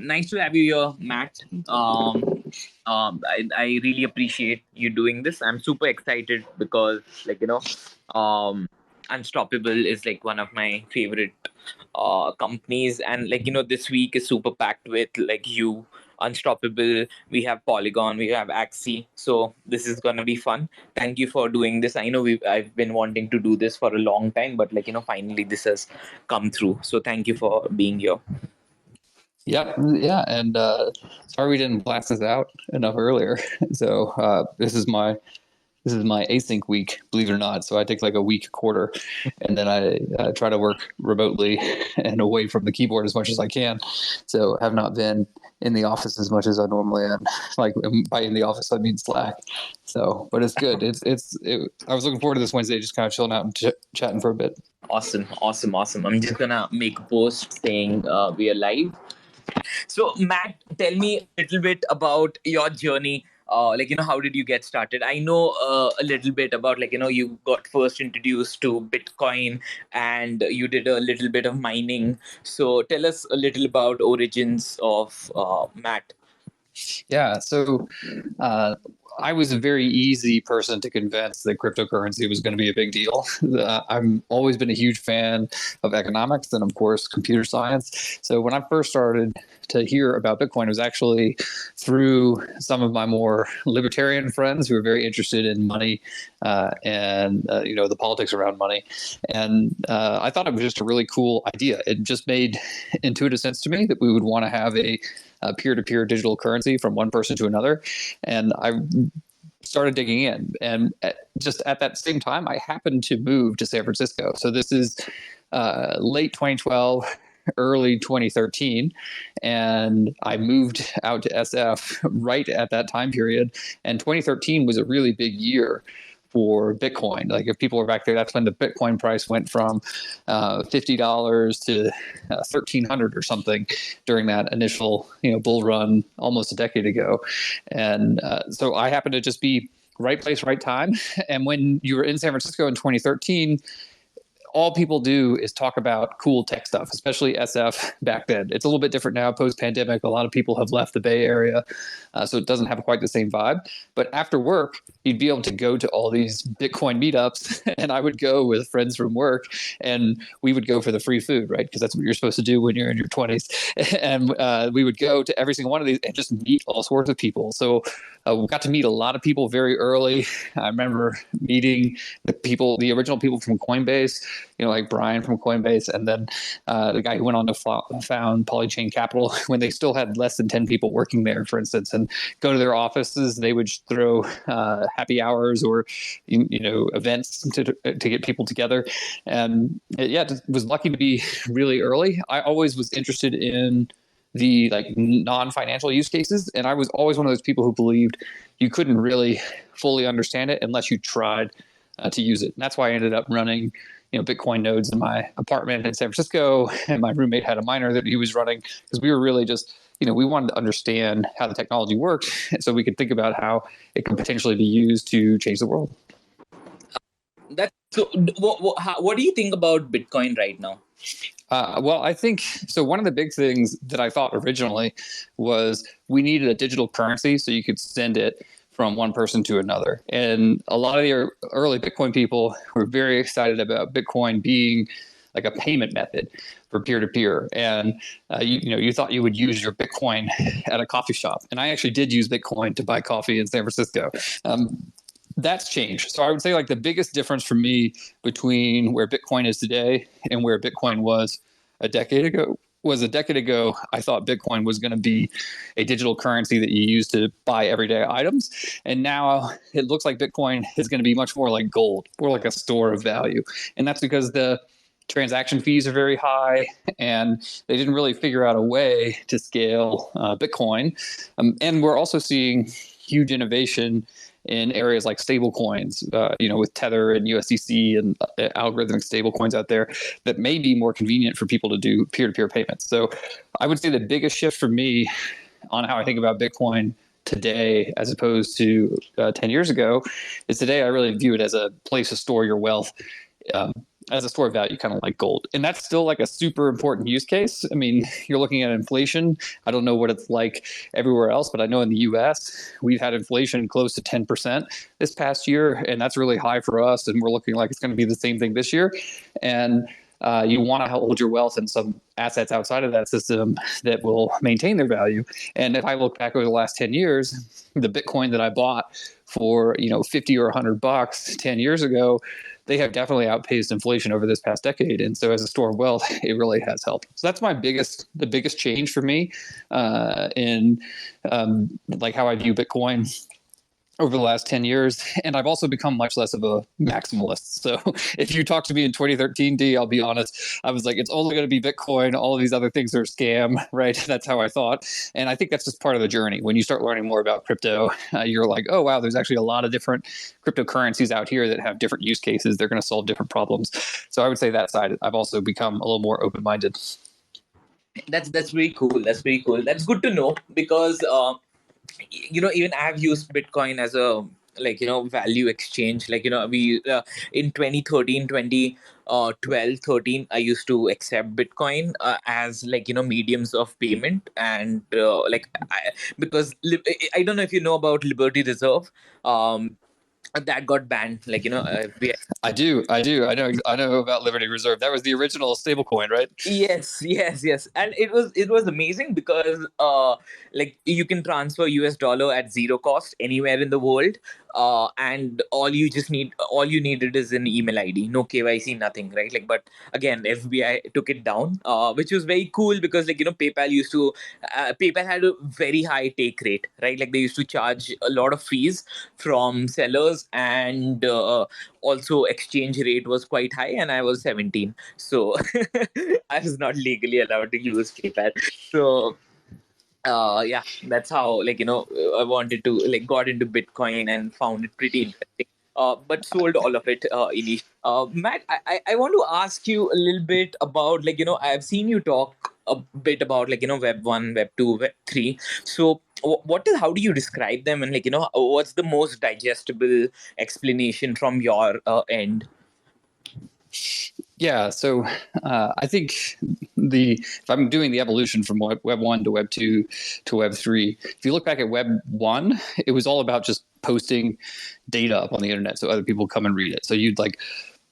Nice to have you here, Matt. I really appreciate you doing this. I'm super excited because, Unstoppable is like one of my favorite companies, and this week is super packed with like you, Unstoppable. We have Polygon, we have Axie, so this is gonna be fun. Thank you for doing this. I know I've been wanting to do this for a long time, but finally this has come through. So thank you for being here. Yeah, and sorry we didn't blast this out enough earlier. So this is my async week, believe it or not. So I take like a week, quarter, and then I try to work remotely and away from the keyboard as much as I can. So I have not been in the office as much as I normally am. Like by in the office, I mean Slack. So, but it's good. I was looking forward to this Wednesday, just kind of chilling out and chatting for a bit. Awesome. I'm just gonna make a post saying we are live. So, Matt, tell me a little bit about your journey. How did you get started? I know a little bit about, you got first introduced to Bitcoin and you did a little bit of mining. So, tell us a little about origins of Matt. Yeah, so I was a very easy person to convince that cryptocurrency was going to be a big deal. I've always been a huge fan of economics and, of course, computer science. So when I first started to hear about Bitcoin, it was actually through some of my more libertarian friends who were very interested in money and the politics around money. And I thought it was just a really cool idea. It just made intuitive sense to me that we would want to have a peer-to-peer digital currency from one person to another. And I started digging in. And just at that same time, I happened to move to San Francisco. So this is late 2012, early 2013. And I moved out to SF right at that time period. And 2013 was a really big year for Bitcoin. Like if people were back there, that's when the Bitcoin price went from $50 to $1,300 or something during that initial bull run almost a decade ago. And so I happened to just be right place, right time. And when you were in San Francisco in 2013, all people do is talk about cool tech stuff, especially SF back then. It's a little bit different now, post-pandemic. A lot of people have left the Bay Area, so it doesn't have quite the same vibe. But after work, you'd be able to go to all these Bitcoin meetups, and I would go with friends from work, and we would go for the free food, right? Because that's what you're supposed to do when you're in your 20s. And we would go to every single one of these and just meet all sorts of people. So we got to meet a lot of people very early. I remember meeting the original people from Coinbase, like Brian from Coinbase, and then the guy who went on to found Polychain Capital when they still had less than 10 people working there, for instance, and go to their offices. They would throw happy hours or events to get people together. And was lucky to be really early. I always was interested in the non-financial use cases, and I was always one of those people who believed you couldn't really fully understand it unless you tried to use it. And that's why I ended up running Bitcoin nodes in my apartment in San Francisco, and my roommate had a miner that he was running, because we were really just we wanted to understand how the technology worked so we could think about how it could potentially be used to change the world. What do you think about Bitcoin right now? Well, I think so. One of the big things that I thought originally was we needed a digital currency so you could send it from one person to another. And a lot of the early Bitcoin people were very excited about Bitcoin being like a payment method for peer-to-peer. And you thought you would use your Bitcoin at a coffee shop. And I actually did use Bitcoin to buy coffee in San Francisco. That's changed. So I would say the biggest difference for me between where Bitcoin is today and where Bitcoin was a decade ago I thought Bitcoin was going to be a digital currency that you use to buy everyday items. And now it looks like Bitcoin is going to be much more like gold, more like a store of value. And that's because the transaction fees are very high, and they didn't really figure out a way to scale Bitcoin. And we're also seeing huge innovation in areas like stable coins, with Tether and USDC and algorithmic stable coins out there that may be more convenient for people to do peer-to-peer payments. So I would say the biggest shift for me on how I think about Bitcoin today, as opposed to 10 years ago, is today I really view it as a place to store your wealth. as a store of value, kind of like gold. And that's still like a super important use case. I mean, you're looking at inflation. I don't know what it's like everywhere else, but I know in the US, we've had inflation close to 10% this past year. And that's really high for us. And we're looking like it's going to be the same thing this year. And you want to hold your wealth in some assets outside of that system that will maintain their value. And if I look back over the last 10 years, the Bitcoin that I bought for, 50 or $100 10 years ago, they have definitely outpaced inflation over this past decade. And so as a store of wealth, it really has helped. So that's the biggest change for me in like how I view Bitcoin over the last 10 years. And I've also become much less of a maximalist. So if you talk to me in 2013, D, I'll be honest, I was like, it's only going to be Bitcoin. All of these other things are a scam, right? That's how I thought. And I think that's just part of the journey. When you start learning more about crypto, you're like, oh, wow, there's actually a lot of different cryptocurrencies out here that have different use cases. They're going to solve different problems. So I would say that side, I've also become a little more open-minded. That's very cool. That's very cool. That's good to know because even I have used Bitcoin as a value exchange. We in 2013, 2012, 13, I used to accept Bitcoin as mediums of payment. And because I don't know if you know about Liberty Reserve. That got banned. I do. I know about Liberty Reserve. That was the original stablecoin, right? Yes, and it was amazing because you can transfer US dollar at zero cost anywhere in the world, and all you needed is an email ID, no KYC, nothing, right? But again, FBI took it down, which was very cool because PayPal had a very high take rate, right? They used to charge a lot of fees from sellers, and also exchange rate was quite high, and I was 17, so I was not legally allowed to use PayPal. So yeah, that's how I wanted to got into Bitcoin and found it pretty interesting. But sold all of it initially. Matt, I want to ask you a little bit about I've seen you talk a bit about Web 1, Web 2, Web 3. So how do you describe them, and what's the most digestible explanation from your end? Yeah, so I think if I'm doing the evolution from Web 1 to Web 2 to Web 3, if you look back at Web 1, it was all about just posting data up on the internet so other people come and read it. So you'd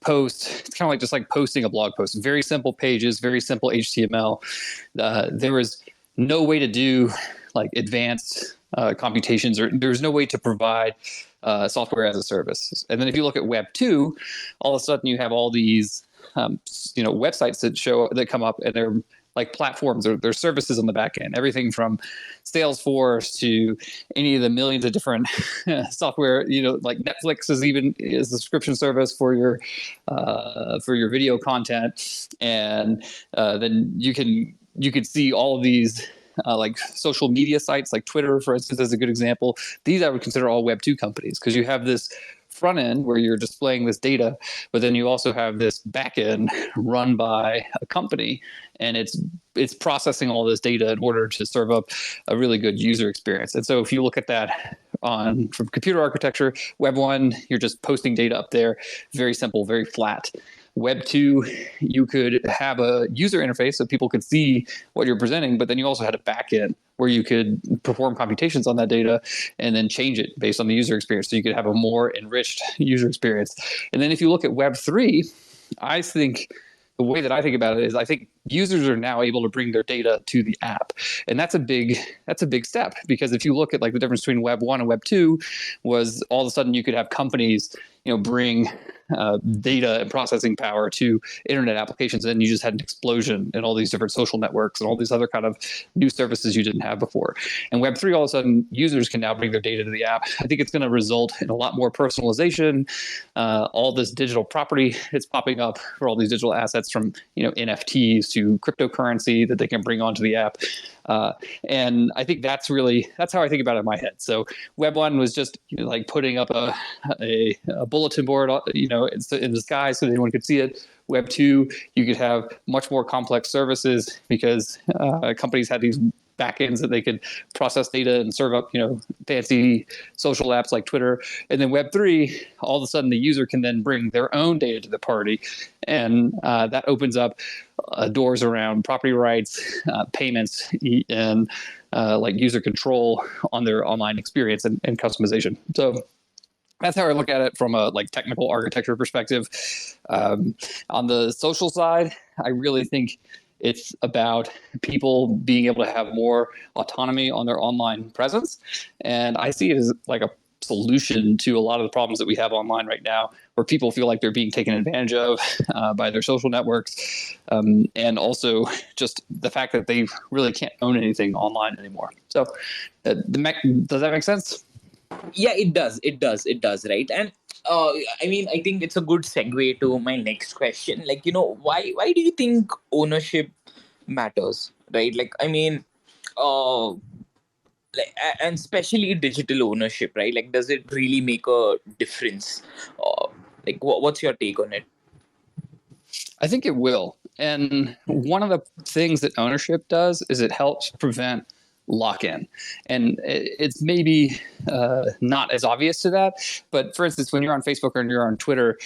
post, it's kind of just like posting a blog post, very simple pages, very simple HTML. There was no way to do advanced computations, or there's no way to provide software as a service. And then if you look at Web 2, all of a sudden you have all these websites that come up, and they're like platforms, or their services on the back end, everything from Salesforce to any of the millions of different software, like Netflix is a subscription service for your video content. And then you could see all of these social media sites, like Twitter, for instance, is a good example. These I would consider all Web 2 companies, because you have this front end where you're displaying this data, but then you also have this back end run by a company, and it's processing all this data in order to serve up a really good user experience. And so if you look at that from computer architecture, Web 1, you're just posting data up there, very simple, very flat. Web 2, you could have a user interface so people could see what you're presenting, but then you also had a backend where you could perform computations on that data and then change it based on the user experience, so you could have a more enriched user experience. And then if you look at Web 3, I think the way that I think about it is, I think users are now able to bring their data to the app. And that's a big step, because if you look at the difference between Web 1 and Web 2 was all of a sudden you could have companies, bring data and processing power to internet applications, and you just had an explosion in all these different social networks and all these other kind of new services you didn't have before. And Web 3, all of a sudden, users can now bring their data to the app. I think it's going to result in a lot more personalization. All this digital property is popping up for all these digital assets, from NFTs to cryptocurrency that they can bring onto the app. And I think that's how I think about it in my head. So Web 1 was just putting up a bulletin board, in the sky so that anyone could see it. Web 2, you could have much more complex services because companies had these backends that they could process data and serve up, fancy social apps like Twitter. And then Web3, all of a sudden the user can then bring their own data to the party. And that opens up doors around property rights, payments, and like user control on their online experience and customization. So that's how I look at it from a technical architecture perspective. On the social side, I really think it's about people being able to have more autonomy on their online presence. And I see it as like a solution to a lot of the problems that we have online right now, where people feel like they're being taken advantage of by their social networks. And also just the fact that they really can't own anything online anymore. So does that make sense? Yeah, it does, right? And I think it's a good segue to my next question. Why do you think ownership matters, right? Uh and especially digital ownership, right? Does it really make a difference? What's your take on it? I think it will. And one of the things that ownership does is it helps prevent lock-in. And it's maybe not as obvious to that, but for instance, when you're on Facebook or you're on Twitter,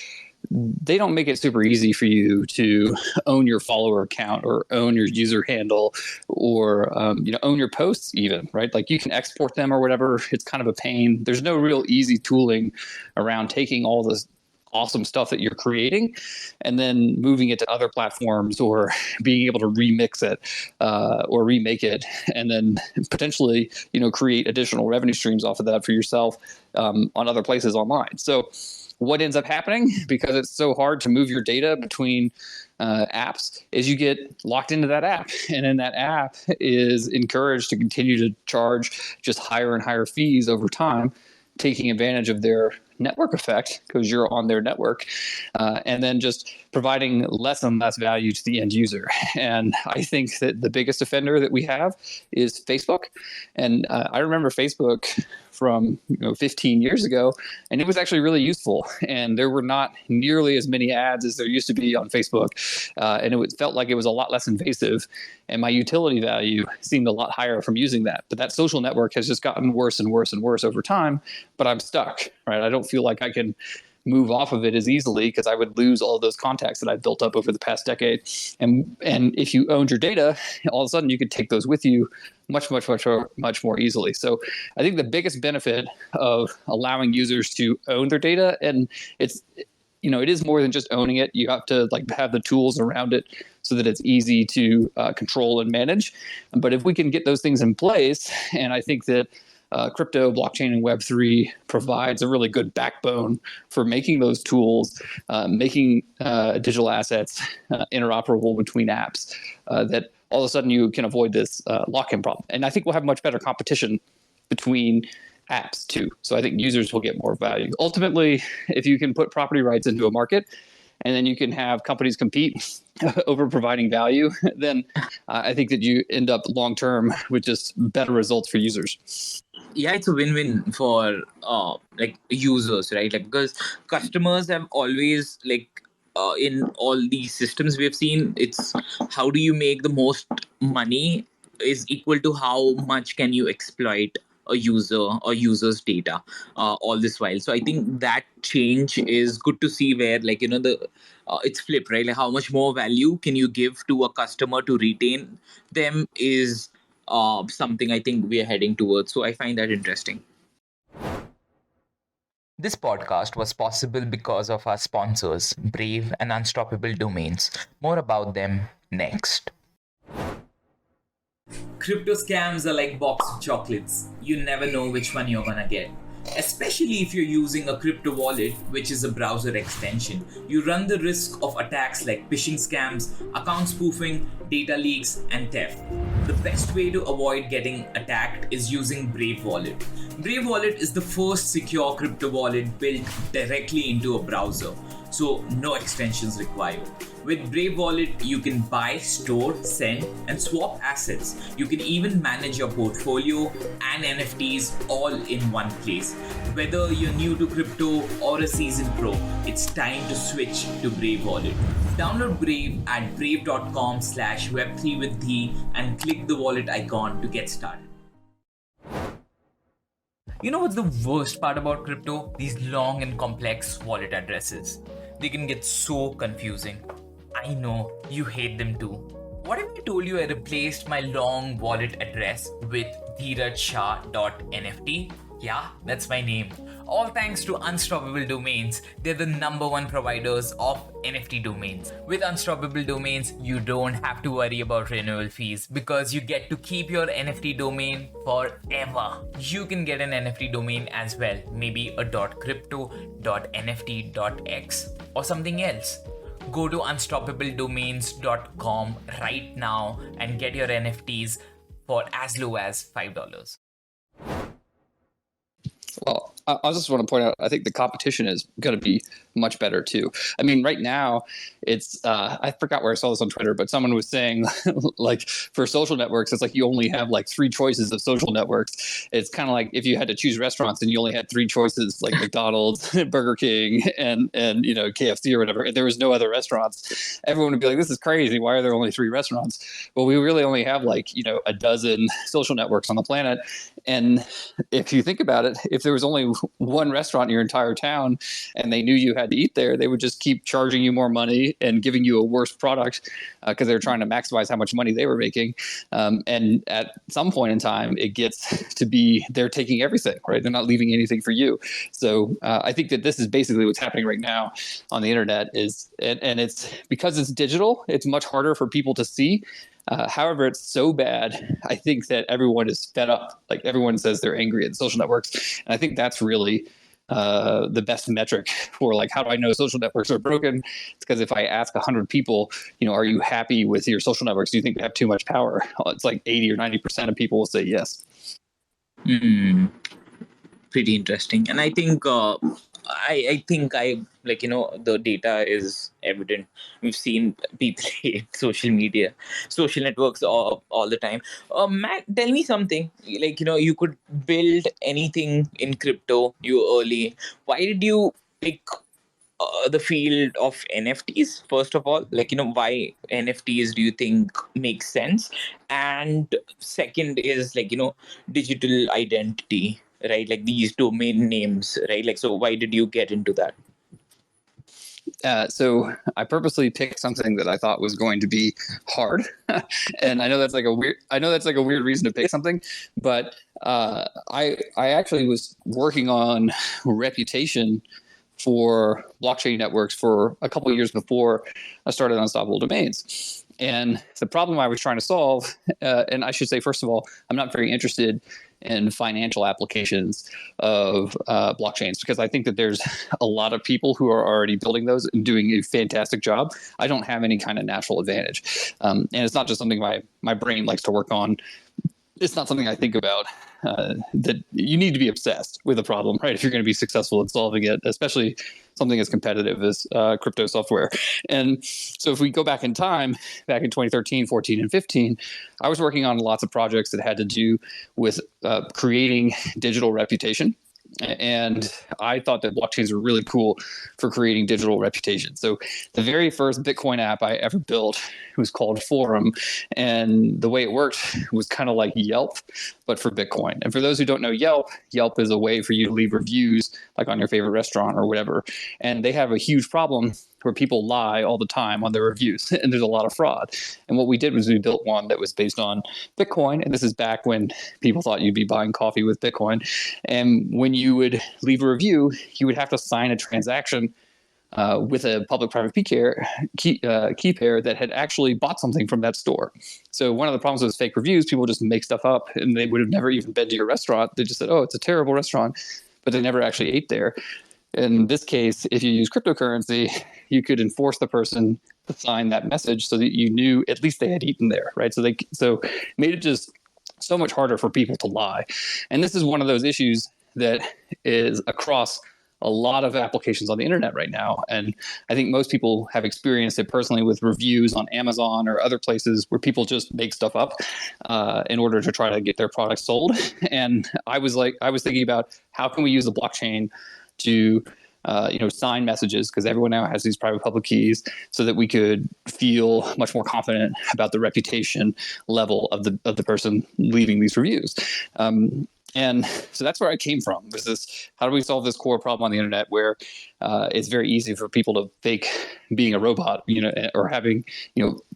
they don't make it super easy for you to own your follower account or own your user handle or own your posts even, right? Like you can export them or whatever. It's kind of a pain. There's no real easy tooling around taking all this awesome stuff that you're creating and then moving it to other platforms or being able to remix it or remake it and then potentially create additional revenue streams off of that for yourself on other places online. So what ends up happening, because it's so hard to move your data between apps, is you get locked into that app, and then that app is encouraged to continue to charge just higher and higher fees over time, taking advantage of their network effect because you're on their network, and then just providing less and less value to the end user. And I think that the biggest offender that we have is Facebook. And I remember Facebook from 15 years ago, and it was actually really useful. And there were not nearly as many ads as there used to be on Facebook, and it felt like it was a lot less invasive. And my utility value seemed a lot higher from using that. But that social network has just gotten worse and worse and worse over time. But I'm stuck, right? I don't feel like I can move off of it as easily because I would lose all of those contacts that I've built up over the past decade. And if you owned your data, all of a sudden you could take those with you much more easily. So I think the biggest benefit of allowing users to own their data, and it is more than just owning it. You have to have the tools around it so that it's easy to control and manage. But if we can get those things in place, and I think that crypto, blockchain, and Web3 provides a really good backbone for making those tools, making digital assets interoperable between apps, that all of a sudden you can avoid this lock-in problem. And I think we'll have much better competition between apps too. So I think users will get more value. Ultimately, if you can put property rights into a market, and then you can have companies compete over providing value, then I think that you end up long-term with just better results for users. Yeah, it's a win-win for users, right? Because customers have always in all these systems we have seen, it's how do you make the most money is equal to how much can you exploit a user or user's data all this while. So I think that change is good to see, where it's flipped, right? How much more value can you give to a customer to retain them is something I think we are heading towards. So I find that interesting. This podcast was possible because of our sponsors, Brave and Unstoppable Domains. More about them next. Crypto scams are like box of chocolates. You never know which one you're gonna get. Especially if you're using a crypto wallet, which is a browser extension. You run the risk of attacks like phishing scams, account spoofing, data leaks, and theft. The best way to avoid getting attacked is using Brave Wallet. Brave Wallet is the first secure crypto wallet built directly into a browser. so no extensions required. With Brave Wallet, you can buy, store, send, and swap assets. You can even manage your portfolio and NFTs all in one place. Whether you're new to crypto or a seasoned pro, it's time to switch to Brave Wallet. Download Brave at brave.com/web3with and click the wallet icon to get started. You know what's the worst part about crypto? These long and complex wallet addresses. They can get so confusing. I know you hate them too. What if I told you I replaced my long wallet address with dheerajshah.nft? Yeah, that's my name. All thanks to Unstoppable Domains. They're the #1 providers of NFT domains. With Unstoppable Domains, you don't have to worry about renewal fees because you get to keep your NFT domain forever. You can get an NFT domain as well, maybe a .crypto, .nft, .x, or something else. Go to unstoppabledomains.com right now and get your NFTs for as low as $5. Well, I just want to point out, I think the competition is going to be much better too. I mean, right now, it's, I forgot where I saw this on Twitter, but someone was saying, like, for social networks, it's like you only have like 3 choices of social networks. It's kind of like if you had to choose restaurants and you only had 3 choices, like McDonald's, Burger King, and KFC or whatever, and there was no other restaurants. Everyone would be like, this is crazy. Why are there only 3 restaurants? Well, we really only have like, a dozen social networks on the planet. And if you think about it, if there was only one restaurant in your entire town and they knew you had to eat there, they would just keep charging you more money and giving you a worse product because they're trying to maximize how much money they were making. And at some point in time, it gets to be they're taking everything, right? They're not leaving anything for you. So I think that this is basically what's happening right now on the internet and it's because it's digital, it's much harder for people to see. However, it's so bad, I think that everyone is fed up. Like everyone says they're angry at social networks. And I think that's really the best metric for like, how do I know social networks are broken? It's because if I ask 100 people, are you happy with your social networks? Do you think they have too much power? It's like 80 or 90% of people will say yes. Pretty interesting. And I think the data is evident. We've seen people hate social media, social networks all the time. Matt, tell me something. You could build anything in crypto early. Why did you pick the field of NFTs, first of all? Why NFTs do you think makes sense? And second is digital identity, right? Like these domain names, right? So why did you get into that? So I purposely picked something that I thought was going to be hard, and I know that's like a weird reason to pick something, but I actually was working on reputation for blockchain networks for a couple of years before I started Unstoppable Domains. And the problem I was trying to solve, and I should say, first of all, I'm not very interested in financial applications of blockchains because I think that there's a lot of people who are already building those and doing a fantastic job. I don't have any kind of natural advantage. And it's not just something my brain likes to work on. It's not something I think about. That you need to be obsessed with a problem, right? If you're going to be successful in solving it, especially something as competitive as crypto software. And so if we go back in time, back in 2013, 14, and 15, I was working on lots of projects that had to do with creating digital reputation. And I thought that blockchains were really cool for creating digital reputation. So the very first Bitcoin app I ever built was called Forum. And the way it worked was kind of like Yelp, but for Bitcoin. And for those who don't know Yelp, Yelp is a way for you to leave reviews like on your favorite restaurant or whatever. And they have a huge problem where people lie all the time on their reviews and there's a lot of fraud. And what we did was we built one that was based on Bitcoin. And this is back when people thought you'd be buying coffee with Bitcoin. And when you would leave a review, you would have to sign a transaction with a public-private key pair that had actually bought something from that store. So one of the problems with fake reviews, people just make stuff up and they would have never even been to your restaurant. They just said, oh, it's a terrible restaurant, but they never actually ate there. In this case, if you use cryptocurrency, you could enforce the person to sign that message so that you knew at least they had eaten there, right? So made it just so much harder for people to lie. And this is one of those issues that is across a lot of applications on the internet right now. And I think most people have experienced it personally with reviews on Amazon or other places where people just make stuff up in order to try to get their products sold. And I was thinking about how can we use the blockchain to sign messages, because everyone now has these private public keys, so that we could feel much more confident about the reputation level of the person leaving these reviews. And so that's where I came from. Was this, how do we solve this core problem on the internet where it's very easy for people to fake being a robot, or having,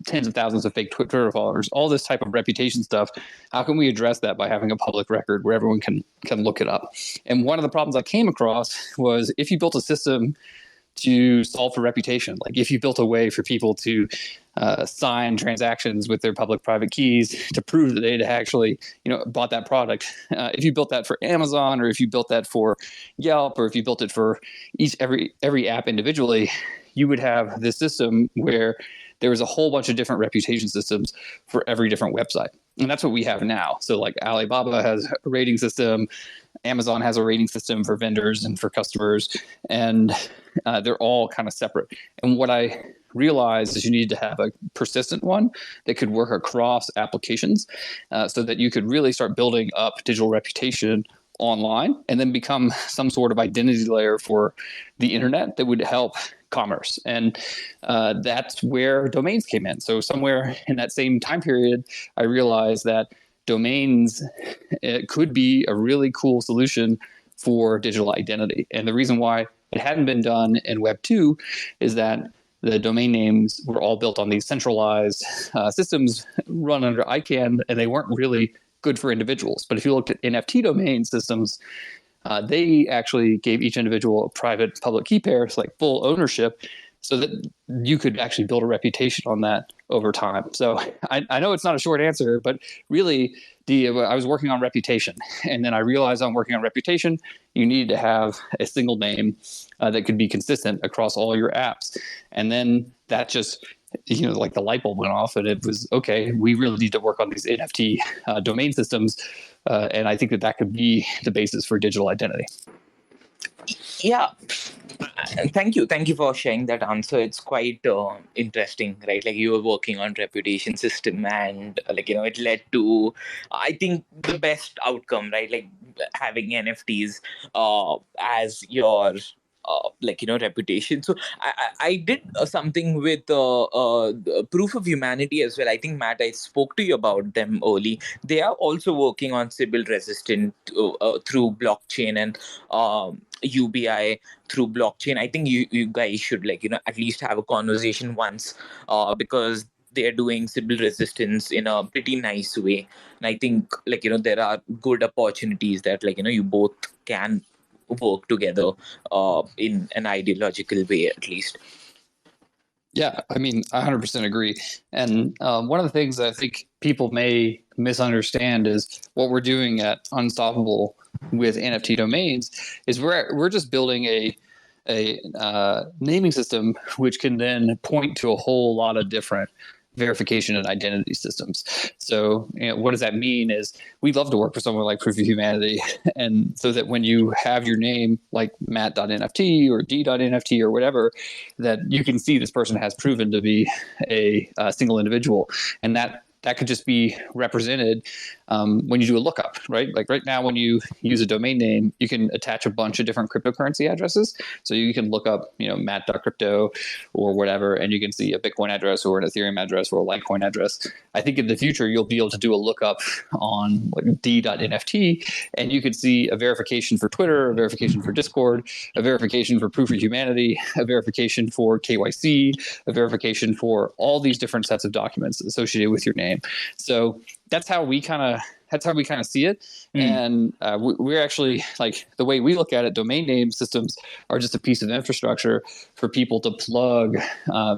tens of thousands of fake Twitter followers, all this type of reputation stuff. How can we address that by having a public record where everyone can look it up? And one of the problems I came across was, if you built a system to solve for reputation, like if you built a way for people to sign transactions with their public-private keys to prove that they'd actually, bought that product. If you built that for Amazon, or if you built that for Yelp, or if you built it for every app individually, you would have this system where there was a whole bunch of different reputation systems for every different website. And that's what we have now. So like Alibaba has a rating system, Amazon has a rating system for vendors and for customers, and they're all kind of separate. And what I realized is you need to have a persistent one that could work across applications, so that you could really start building up digital reputation online and then become some sort of identity layer for the internet that would help commerce. And that's where domains came in. So somewhere in that same time period, I realized that domains, it could be a really cool solution for digital identity. And the reason why it hadn't been done in Web 2 is that the domain names were all built on these centralized systems run under ICANN, and they weren't really good for individuals. But if you looked at NFT domain systems, they actually gave each individual a private public key pair, so like full ownership, so that you could actually build a reputation on that over time. So I know it's not a short answer, but really, I was working on reputation, and then I realized on working on reputation, you needed to have a single name that could be consistent across all your apps. And then that just, like the light bulb went off, and it was, okay, we really need to work on these NFT domain systems. And I think that could be the basis for digital identity. Yeah. Thank you for sharing that answer. It's quite interesting, right? Like, you were working on reputation system, and it led to, I think, the best outcome, right? Like having NFTs as your reputation. So I did something with Proof of Humanity as well. I think, Matt, I spoke to you about them early. They are also working on Sybil resistant through blockchain, and UBI through blockchain. I think you guys should at least have a conversation once, because they're doing Sybil resistance in a pretty nice way. And I think there are good opportunities that you both can work together in an ideological way, at least. Yeah, I mean, I 100% agree. And one of the things that I think people may misunderstand is what we're doing at Unstoppable with NFT domains is we're just building a naming system which can then point to a whole lot of different verification and identity systems. So what does that mean is we'd love to work with someone like Proof of Humanity, and so that when you have your name like Matt.nft or D.nft or whatever, that you can see this person has proven to be a single individual, and that could just be represented when you do a lookup, right? Like right now, when you use a domain name, you can attach a bunch of different cryptocurrency addresses. So you can look up, Matt.crypto or whatever, and you can see a Bitcoin address or an Ethereum address or a Litecoin address. I think in the future, you'll be able to do a lookup on like D.nft, and you could see a verification for Twitter, a verification for Discord, a verification for Proof of Humanity, a verification for KYC, a verification for all these different sets of documents associated with your name. So that's how we kind of see it. And we're actually, like, the way we look at it, domain name systems are just a piece of infrastructure for people to plug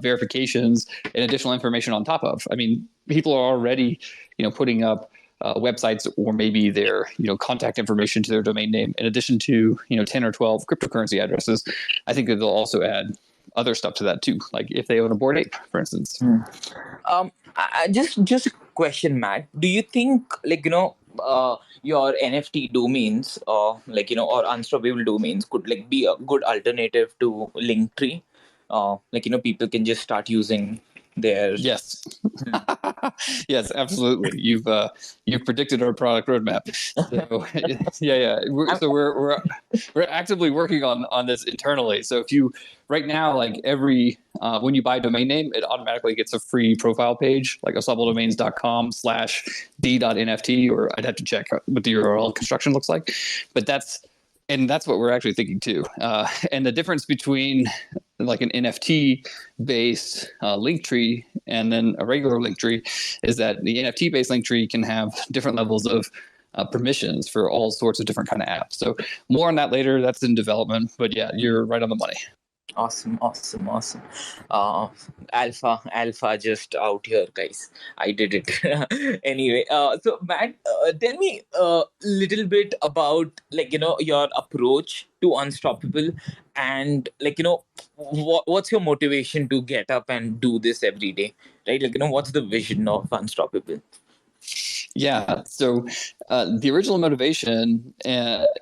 verifications and additional information on top of. I mean, people are already, putting up websites or maybe their, contact information to their domain name, in addition to, 10 or 12 cryptocurrency addresses. I think that they'll also add other stuff to that too, like if they own a Bored Ape, for instance. Just a question, Matt. Do you think your NFT domains, or unstoppable domains could like be a good alternative to Linktree. People can just start using their. Yes. Yes, absolutely. You've predicted our product roadmap. So yeah. We're actively working on this internally. So if you right now, like every when you buy a domain name, it automatically gets a free profile page, like unstoppabledomains.com/d.nft, or I'd have to check what the URL construction looks like. But that's what we're actually thinking too. And the difference between like an NFT based link tree and then a regular link tree is that the NFT based link tree can have different levels of permissions for all sorts of different kind of apps. So more on that later. That's in development. But yeah, you're right on the money. Awesome. Uh, alpha just out here, guys. I did it. Anyway, so Matt, tell me a little bit about your approach to Unstoppable, and what's your motivation to get up and do this every day, right? What's the vision of Unstoppable? Yeah. So the original motivation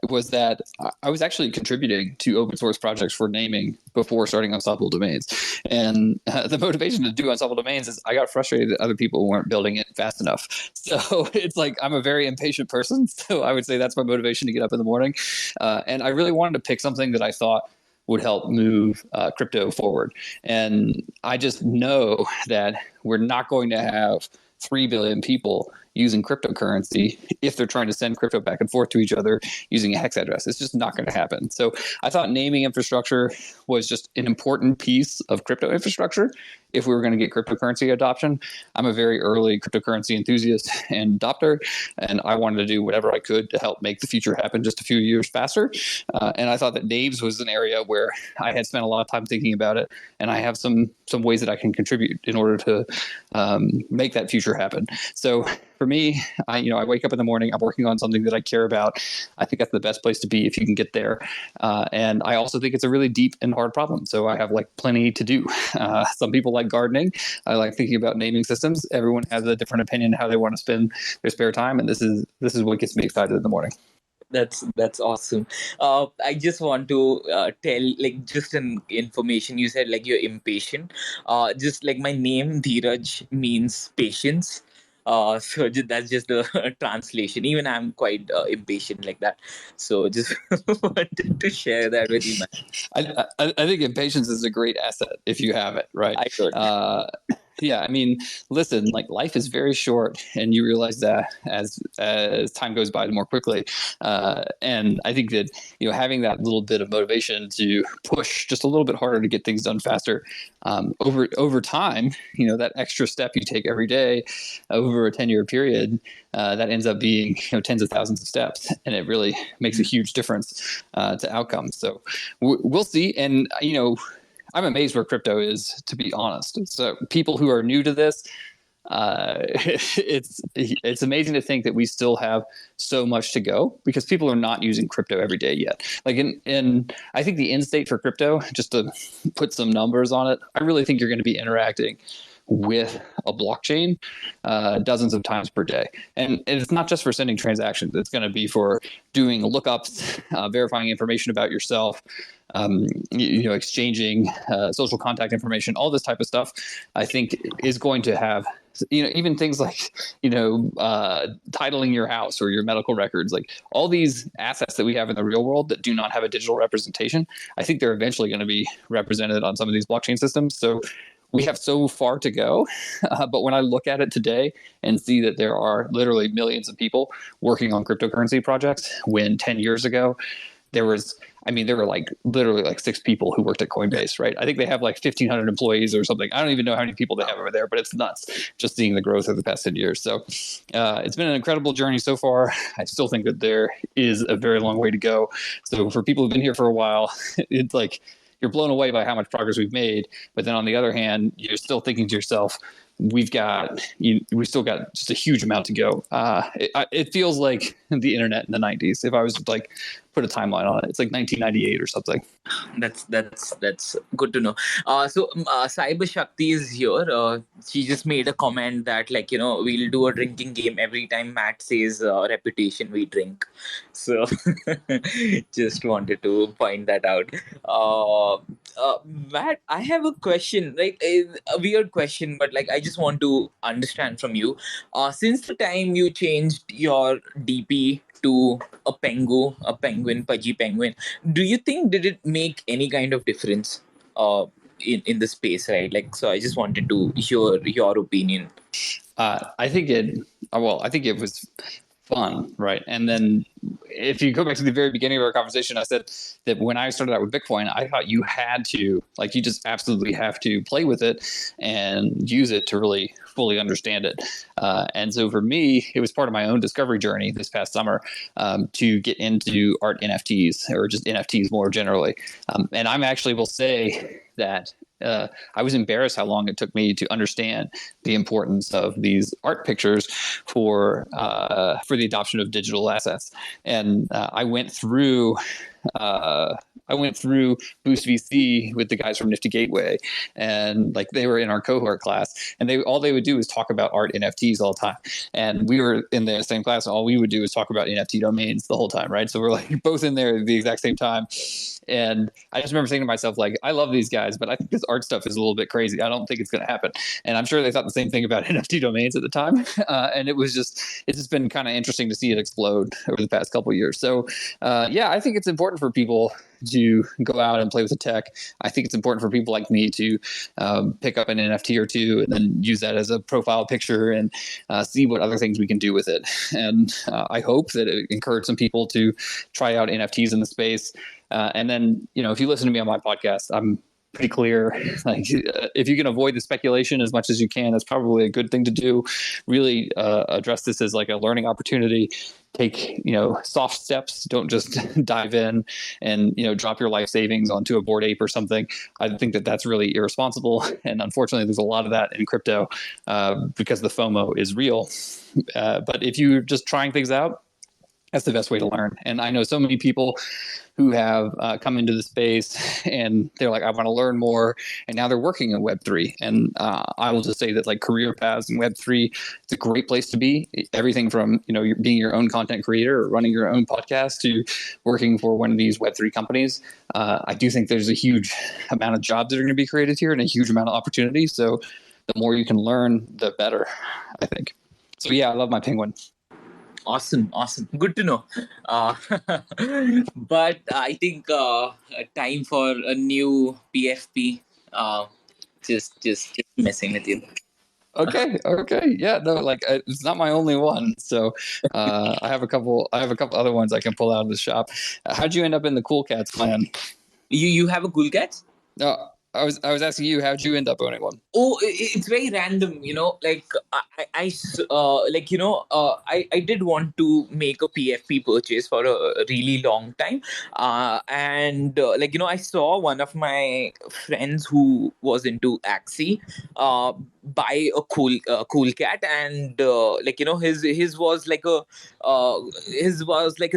was that I was actually contributing to open source projects for naming before starting Unstoppable Domains. And the motivation to do Unstoppable Domains is I got frustrated that other people weren't building it fast enough. So it's like I'm a very impatient person. So I would say that's my motivation to get up in the morning. And I really wanted to pick something that I thought would help move crypto forward. And I just know that we're not going to have 3 billion people using cryptocurrency if they're trying to send crypto back and forth to each other using a hex address. It's just not going to happen. So I thought naming infrastructure was just an important piece of crypto infrastructure if we were going to get cryptocurrency adoption. I'm a very early cryptocurrency enthusiast and adopter, and I wanted to do whatever I could to help make the future happen just a few years faster. And I thought that names was an area where I had spent a lot of time thinking about it, and I have some ways that I can contribute in order to make that future happen. So for me, I wake up in the morning, I'm working on something that I care about. I think that's the best place to be if you can get there. And I also think it's a really deep and hard problem. So I have like plenty to do. Some people like gardening. I like thinking about naming systems. Everyone has a different opinion how they want to spend their spare time. And this is what gets me excited in the morning. That's awesome. I just want to tell just an information. You said you're impatient. Just like my name Dheeraj means patience. That's just the translation. Even I'm quite impatient like that. So just wanted to share that with you, man. I think impatience is a great asset if you have it, right? I could. Yeah, I mean, listen, like life is very short, and you realize that as time goes by more quickly. And I think that having that little bit of motivation to push just a little bit harder to get things done faster over time, that extra step you take every day over a 10-year period, that ends up being tens of thousands of steps, and it really makes a huge difference to outcomes. So we'll see, and I'm amazed where crypto is, to be honest. So people who are new to this, it's amazing to think that we still have so much to go because people are not using crypto every day yet. Like in I think the end state for crypto, just to put some numbers on it, I really think you're going to be interacting with a blockchain dozens of times per day. And it's not just for sending transactions. It's going to be for doing lookups, verifying information about yourself, exchanging social contact information, all this type of stuff, I think is going to have, even things like, titling your house or your medical records, like all these assets that we have in the real world that do not have a digital representation. I think they're eventually going to be represented on some of these blockchain systems. So we have so far to go. But when I look at it today and see that there are literally millions of people working on cryptocurrency projects, when 10 years ago, there were literally like 6 people who worked at Coinbase, right? I think they have like 1,500 employees or something. I don't even know how many people they have over there, but it's nuts just seeing the growth of the past 10 years. So it's been an incredible journey so far. I still think that there is a very long way to go. So for people who've been here for a while, it's like you're blown away by how much progress we've made. But then on the other hand, you're still thinking to yourself, we still got just a huge amount to go. It feels like the internet in the 90s. If I was like put a timeline on it. It's like 1998 or something. That's good to know. Cyber Shakti is here. She just made a comment that, like, we'll do a drinking game every time Matt says reputation we drink. So just wanted to point that out. Uh, Matt, I have a question, like a weird question, but like I just want to understand from you. Since the time you changed your DP to a penguin, pudgy penguin, do you think did it make any kind of difference in the space, right? Like, so I just wanted to hear your opinion. I think it was fun, right? And then if you go back to the very beginning of our conversation, I said that when I started out with Bitcoin, I thought you had to, like, you just absolutely have to play with it and use it to really fully understand it. And so for me, it was part of my own discovery journey this past summer to get into art NFTs, or just NFTs more generally. And I'm actually will say that I was embarrassed how long it took me to understand the importance of these art pictures for the adoption of digital assets. And I went through Boost VC with the guys from Nifty Gateway, and like they were in our cohort class, and they would do is talk about art NFTs all the time. And we were in the same class, and all we would do is talk about NFT domains the whole time, right? So we're like both in there at the exact same time. And I just remember thinking to myself, like, I love these guys, but I think this art stuff is a little bit crazy. I don't think it's going to happen. And I'm sure they thought the same thing about NFT domains at the time. And it's just been kind of interesting to see it explode over the past couple of years. So yeah, I think it's important for people to go out and play with the tech. I think it's important for people like me to pick up an NFT or two and then use that as a profile picture and see what other things we can do with it. And I hope that it encouraged some people to try out NFTs in the space. And then, if you listen to me on my podcast, I'm pretty clear. Like, if you can avoid the speculation as much as you can, that's probably a good thing to do. Really address this as like a learning opportunity. Take, soft steps. Don't just dive in and, drop your life savings onto a Bored Ape or something. I think that that's really irresponsible. And unfortunately, there's a lot of that in crypto because the FOMO is real. But if you're just trying things out, that's the best way to learn. And I know so many people who have come into the space and they're like, I want to learn more. And now they're working in Web3. And I will just say that, like, career paths in Web3, it's a great place to be. Everything from, being your own content creator or running your own podcast to working for one of these Web3 companies. I do think there's a huge amount of jobs that are going to be created here and a huge amount of opportunities. So the more you can learn, the better, I think. So yeah, I love my penguin. Awesome. Good to know. But I think time for a new PFP. Just messing with you. Okay. Yeah, no, like it's not my only one. So I have a couple other ones I can pull out of the shop. How'd you end up in the Cool Cats clan? You have a Cool Cat? No, I was asking you, how'd you end up owning one? Oh, it's very random, like I did want to make a PFP purchase for a really long time, and I saw one of my friends who was into Axie buy a cool cat, and his was like a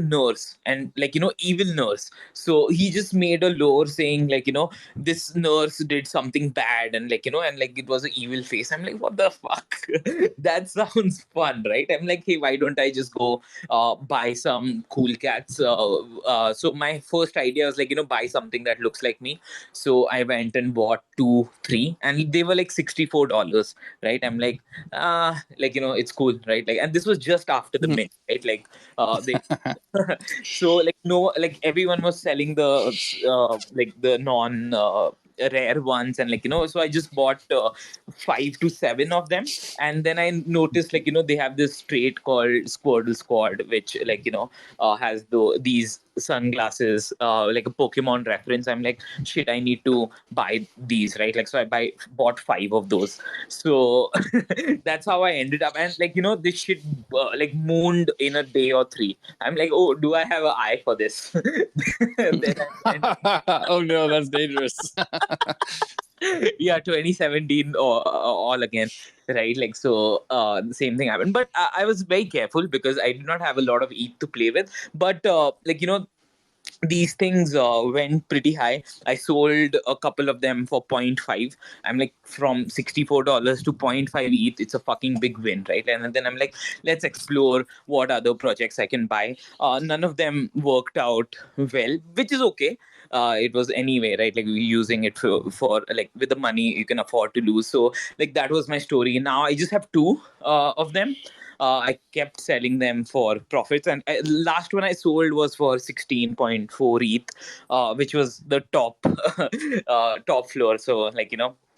nurse, and evil nurse. So he just made a lore saying this nurse did something bad, and it was an evil face. I'm like, what the fuck? That sounds fun, right? I'm like, hey, why don't I just go buy some cool cats? So my first idea was buy something that looks like me. So I went and bought 2 3, and they were like $64, right? I'm like, it's cool, right? And this was just after the mint, right? They so no, everyone was selling the non rare ones, and so I just bought 5 to 7 of them. And then I noticed they have this trait called Squirtle Squad, which has these sunglasses, like a Pokemon reference. I'm like, shit, I need to buy these, right? So I bought 5 of those. So that's how I ended up. And this shit mooned in a day or 3. I'm like, oh, do I have an eye for this? Then Oh no, that's dangerous. yeah, 2017 or all again, right? The same thing happened, but I was very careful because I did not have a lot of ETH to play with. But these things went pretty high. I sold a couple of them for point 0.5. I'm like, from $64 to point 0.5 ETH, it's a fucking big win, right? And then I'm like, let's explore what other projects I can buy. None of them worked out well, which is okay. It was anyway, right? Like, using it for like, with the money you can afford to lose. So like, that was my story. Now I just have two of them. I kept selling them for profits, and last one I sold was for 16.4 ETH, which was the top top floor. So like,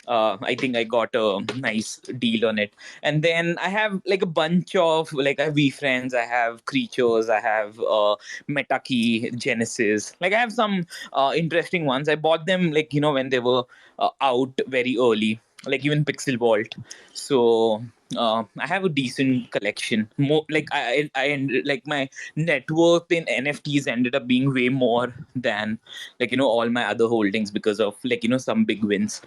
I think I got a nice deal on it. And then I have like a bunch of, like, I have VFriends, I have Creatures, I have Metakey, Genesis. Like, I have some interesting ones. I bought them, like, when they were out very early, like even Pixel Vault. So I have a decent collection. More like, like, my net worth in NFTs ended up being way more than, like, all my other holdings, because of, like, some big wins.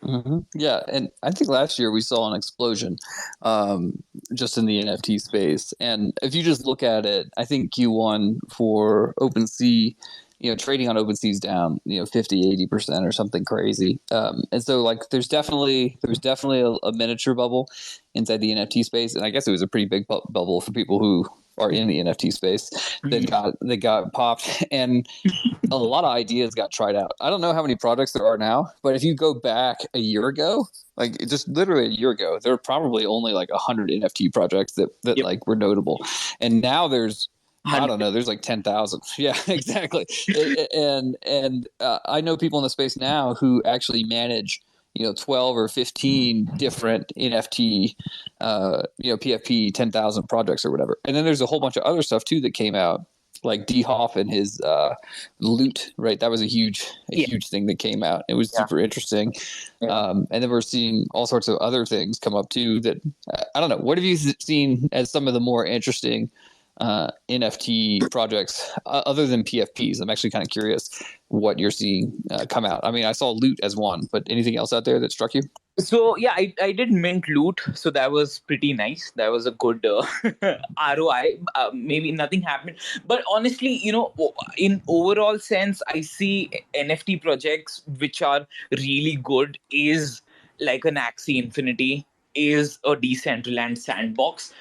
Mm-hmm. Yeah, and I think last year we saw an explosion just in the NFT space. And if you just look at it, I think Q1 for OpenSea, trading on OpenSea is down, 50-80% or something crazy. And so like there's definitely a miniature bubble inside the NFT space, and I guess it was a pretty big bubble for people who are in the NFT space that got popped, and a lot of ideas got tried out. I don't know how many projects there are now, but if you go back a year ago, like just literally a year ago, there were probably only like 100 NFT projects that Yep. like were notable, and now there's, I don't know, there's like 10,000. Yeah, exactly. And I know people in the space now who actually manage 12 or 15 different NFT, PFP 10,000 projects or whatever. And then there's a whole bunch of other stuff too that came out, like D Hoff and his loot, right? That was a huge thing that came out. It was super interesting. And then we're seeing all sorts of other things come up too that, I don't know. What have you seen as some of the more interesting NFT projects other than PFPs? I'm actually kind of curious what you're seeing come out. I mean, I saw loot as one, but anything else out there that struck you? So yeah, I did mint loot, so that was pretty nice. That was a good ROI. Maybe nothing happened, but honestly, in overall sense, I see NFT projects which are really good is like an Axie Infinity, is a decentralized sandbox.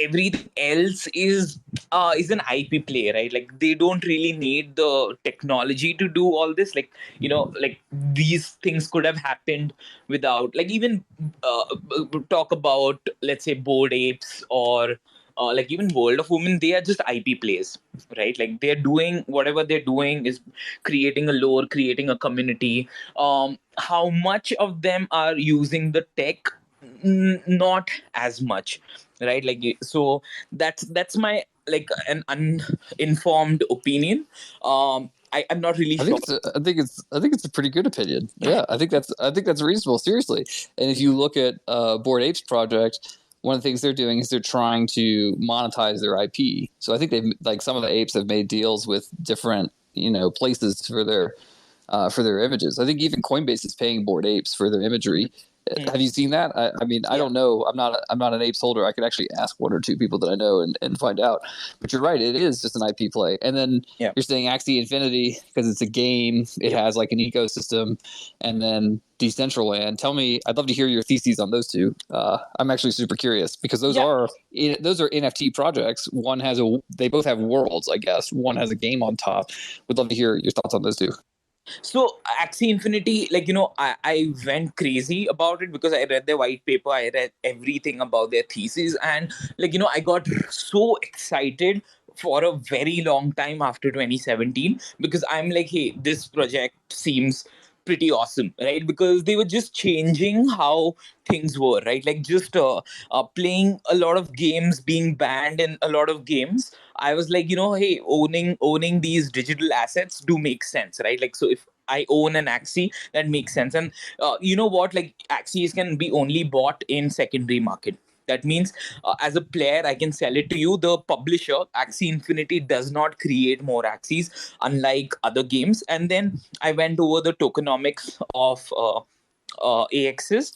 Everything else is an IP play, right? Like, they don't really need the technology to do all this. Like, like, these things could have happened without, like, even talk about, let's say, Bored Apes, or like even World of Women. They are just IP plays, right? Like, they're doing whatever they're doing is creating a lore, creating a community. How much of them are using the tech? Not as much, right? Like, so that's my, like, an uninformed opinion. I'm not really I sure. think it's a pretty good opinion. Yeah, I think that's reasonable. Seriously, and if you look at Bored Apes project, one of the things they're doing is they're trying to monetize their IP. So I think they've, like, some of the apes have made deals with different places for their images. I think even Coinbase is paying Bored Apes for their imagery. Have you seen that? I mean, I don't know. I'm not an apes holder. I could actually ask one or two people that I know and find out. But you're right. It is just an IP play. And then you're saying Axie Infinity because it's a game. It has like an ecosystem, and then Decentraland. Tell me, I'd love to hear your theses on those two. I'm actually super curious because those are NFT projects. They both have worlds, I guess. One has a game on top. Would love to hear your thoughts on those two. So Axie Infinity, like, I went crazy about it because I read their white paper, I read everything about their thesis, and, like, I got so excited for a very long time after 2017, because I'm like, hey, this project seems pretty awesome, right? Because they were just changing how things were, right? Like, just playing a lot of games, being banned in a lot of games. I was like, hey, owning these digital assets do make sense, right? Like, so if I own an Axie, that makes sense. And you know what? Like, Axies can be only bought in secondary market. That means, as a player, I can sell it to you. The publisher, Axie Infinity, does not create more Axies, unlike other games. And then I went over the tokenomics of AXs.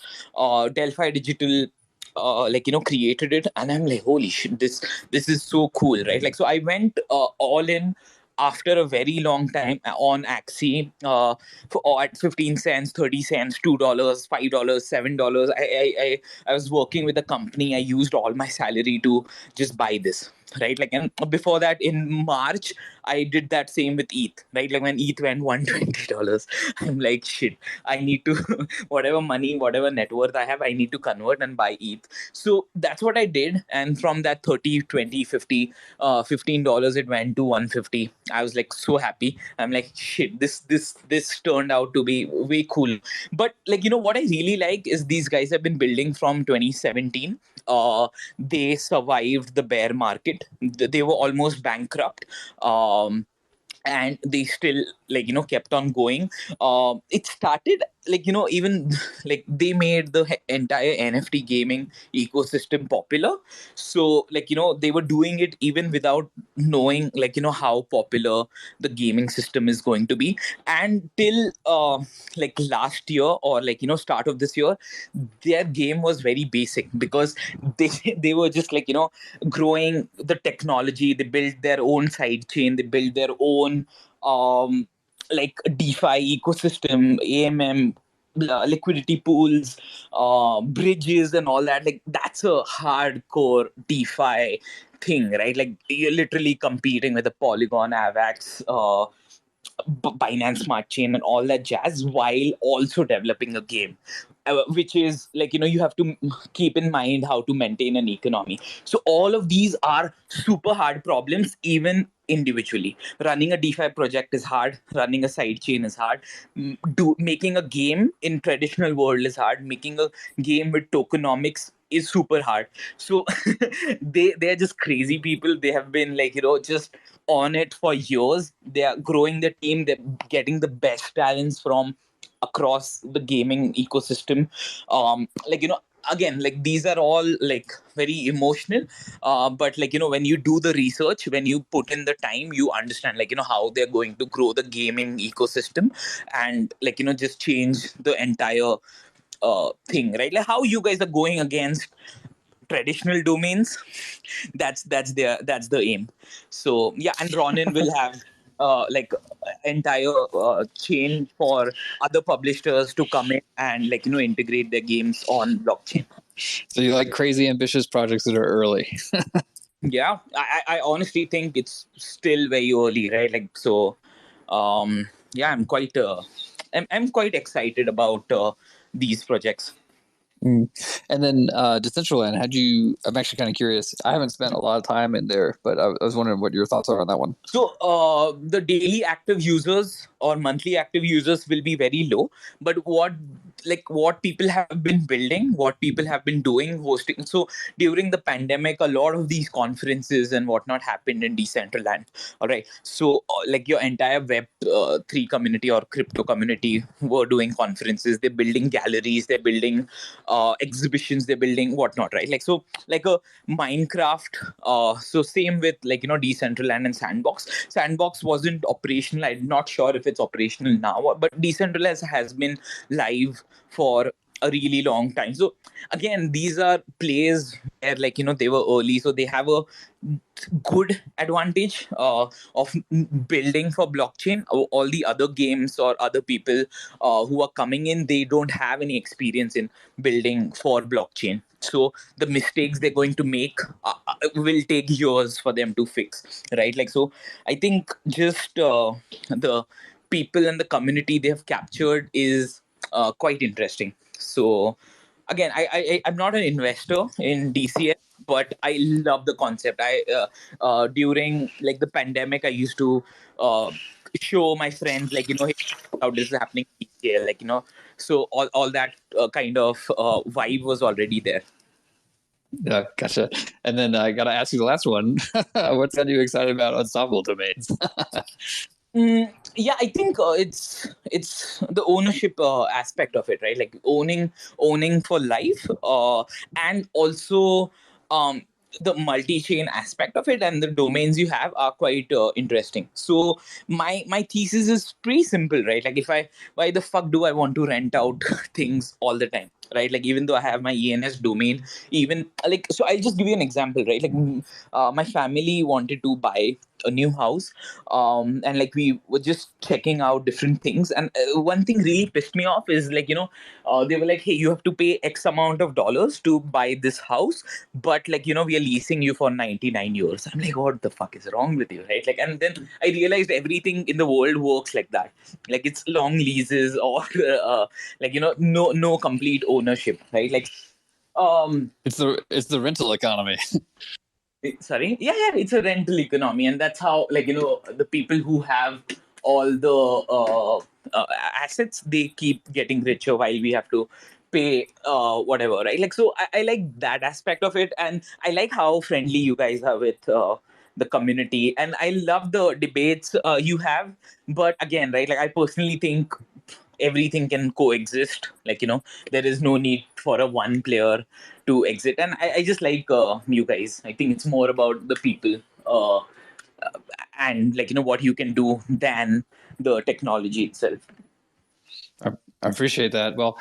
Delphi Digital, like, created it, and I'm like, holy shit, this is so cool, right? Like, so I went all in after a very long time on Axie, at 15 cents, 30 cents, $2, $5, $7. I was working with a company. I used all my salary to just buy this. Right, like, and before that, in March, I did that same with ETH. Right, like when ETH went $120, I'm like, shit, I need to whatever money, whatever net worth I have, I need to convert and buy ETH. So that's what I did, and from that 30, 20, 50, $15, it went to 150. I was like so happy. I'm like, shit, this turned out to be way cool. But like, what I really like is these guys have been building from 2017. They survived the bear market. They were almost bankrupt. And they still, like, kept on going. It started, like, even like they made the entire NFT gaming ecosystem popular. So, like, they were doing it even without knowing, like, how popular the gaming system is going to be. And till like last year, or like, start of this year, their game was very basic, because they they were just, like, growing the technology. They built their own side chain, they built their own like DeFi ecosystem, AMM, liquidity pools, bridges, and all that. Like, that's a hardcore DeFi thing, right? Like, you're literally competing with a Polygon, Avax, Binance Smart Chain, and all that jazz, while also developing a game, which is, like, you have to keep in mind how to maintain an economy. So all of these are super hard problems, even individually. Running a DeFi project is hard. Running a sidechain is hard. Making a game in traditional world is hard. Making a game with tokenomics is super hard. So they're just crazy people. They have been, like, just on it for years. They are growing the team. They're getting the best talents from across the gaming ecosystem. Like, again, like, these are all, like, very emotional. But, like, when you do the research, when you put in the time, you understand, like, how they're going to grow the gaming ecosystem, and, like, just change the entire thing, right? Like, how you guys are going against traditional domains. That's the aim. So yeah, and Ronin will have like entire chain for other publishers to come in and, like, integrate their games on blockchain. So you like crazy ambitious projects that are early. Yeah, I honestly think it's still very early, right? Like, so yeah, I'm quite excited about these projects. And then Decentraland, I'm actually kind of curious. I haven't spent a lot of time in there, but I was wondering what your thoughts are on that one. So the daily active users or monthly active users will be very low, but what people have been building, what people have been doing, hosting. So during the pandemic, a lot of these conferences and whatnot happened in Decentraland. All right, so like your entire Web3 community or crypto community were doing conferences. They're building galleries, they're building exhibitions, they're building whatnot, right? Like, so like a Minecraft. So same with, like, Decentraland and Sandbox. Sandbox wasn't operational. I'm not sure if it's operational now, but Decentraland has been live for a really long time. So again, these are plays where, like, they were early, so they have a good advantage of building for blockchain. All the other games or other people who are coming in, they don't have any experience in building for blockchain. So the mistakes they're going to make will take years for them to fix, right? Like, so I think just the people and the community they have captured is quite interesting. So again, I'm not an investor in DCS, but I love the concept. During, like, the pandemic, I used to show my friends, like, hey, how this is happening in DCL, like, so all that kind of vibe was already there. Yeah, gotcha. And then I got to ask you the last one. What's got you excited about Unstoppable Domains? Yeah, I think it's the ownership aspect of it, right? Like, owning for life, and also um, the multi-chain aspect of it, and the domains you have are quite interesting. So my thesis is pretty simple, right? Like, if I why the fuck do I want to rent out things all the time? Right, like, even though I have my ENS domain, even, like, so I'll just give you an example, right? Like, my family wanted to buy a new house, and like we were just checking out different things, and one thing really pissed me off is like, they were like, hey, you have to pay X amount of dollars to buy this house, but like, we are leasing you for 99 years. I'm like, what the fuck is wrong with you, right? Like, and then I realized everything in the world works like that. Like, it's long leases, or like, no complete ownership, right? Like, It's the rental economy. sorry, yeah, it's a rental economy, and that's how, like, the people who have all the assets, they keep getting richer while we have to pay whatever, right? Like, so I like that aspect of it, and I like how friendly you guys are with the community, and I love the debates you have. But again, right, like, I personally think everything can coexist. Like, there is no need for a one player to exit, and I just like you guys. I think it's more about the people, and like, what you can do than the technology itself. I appreciate that. Well,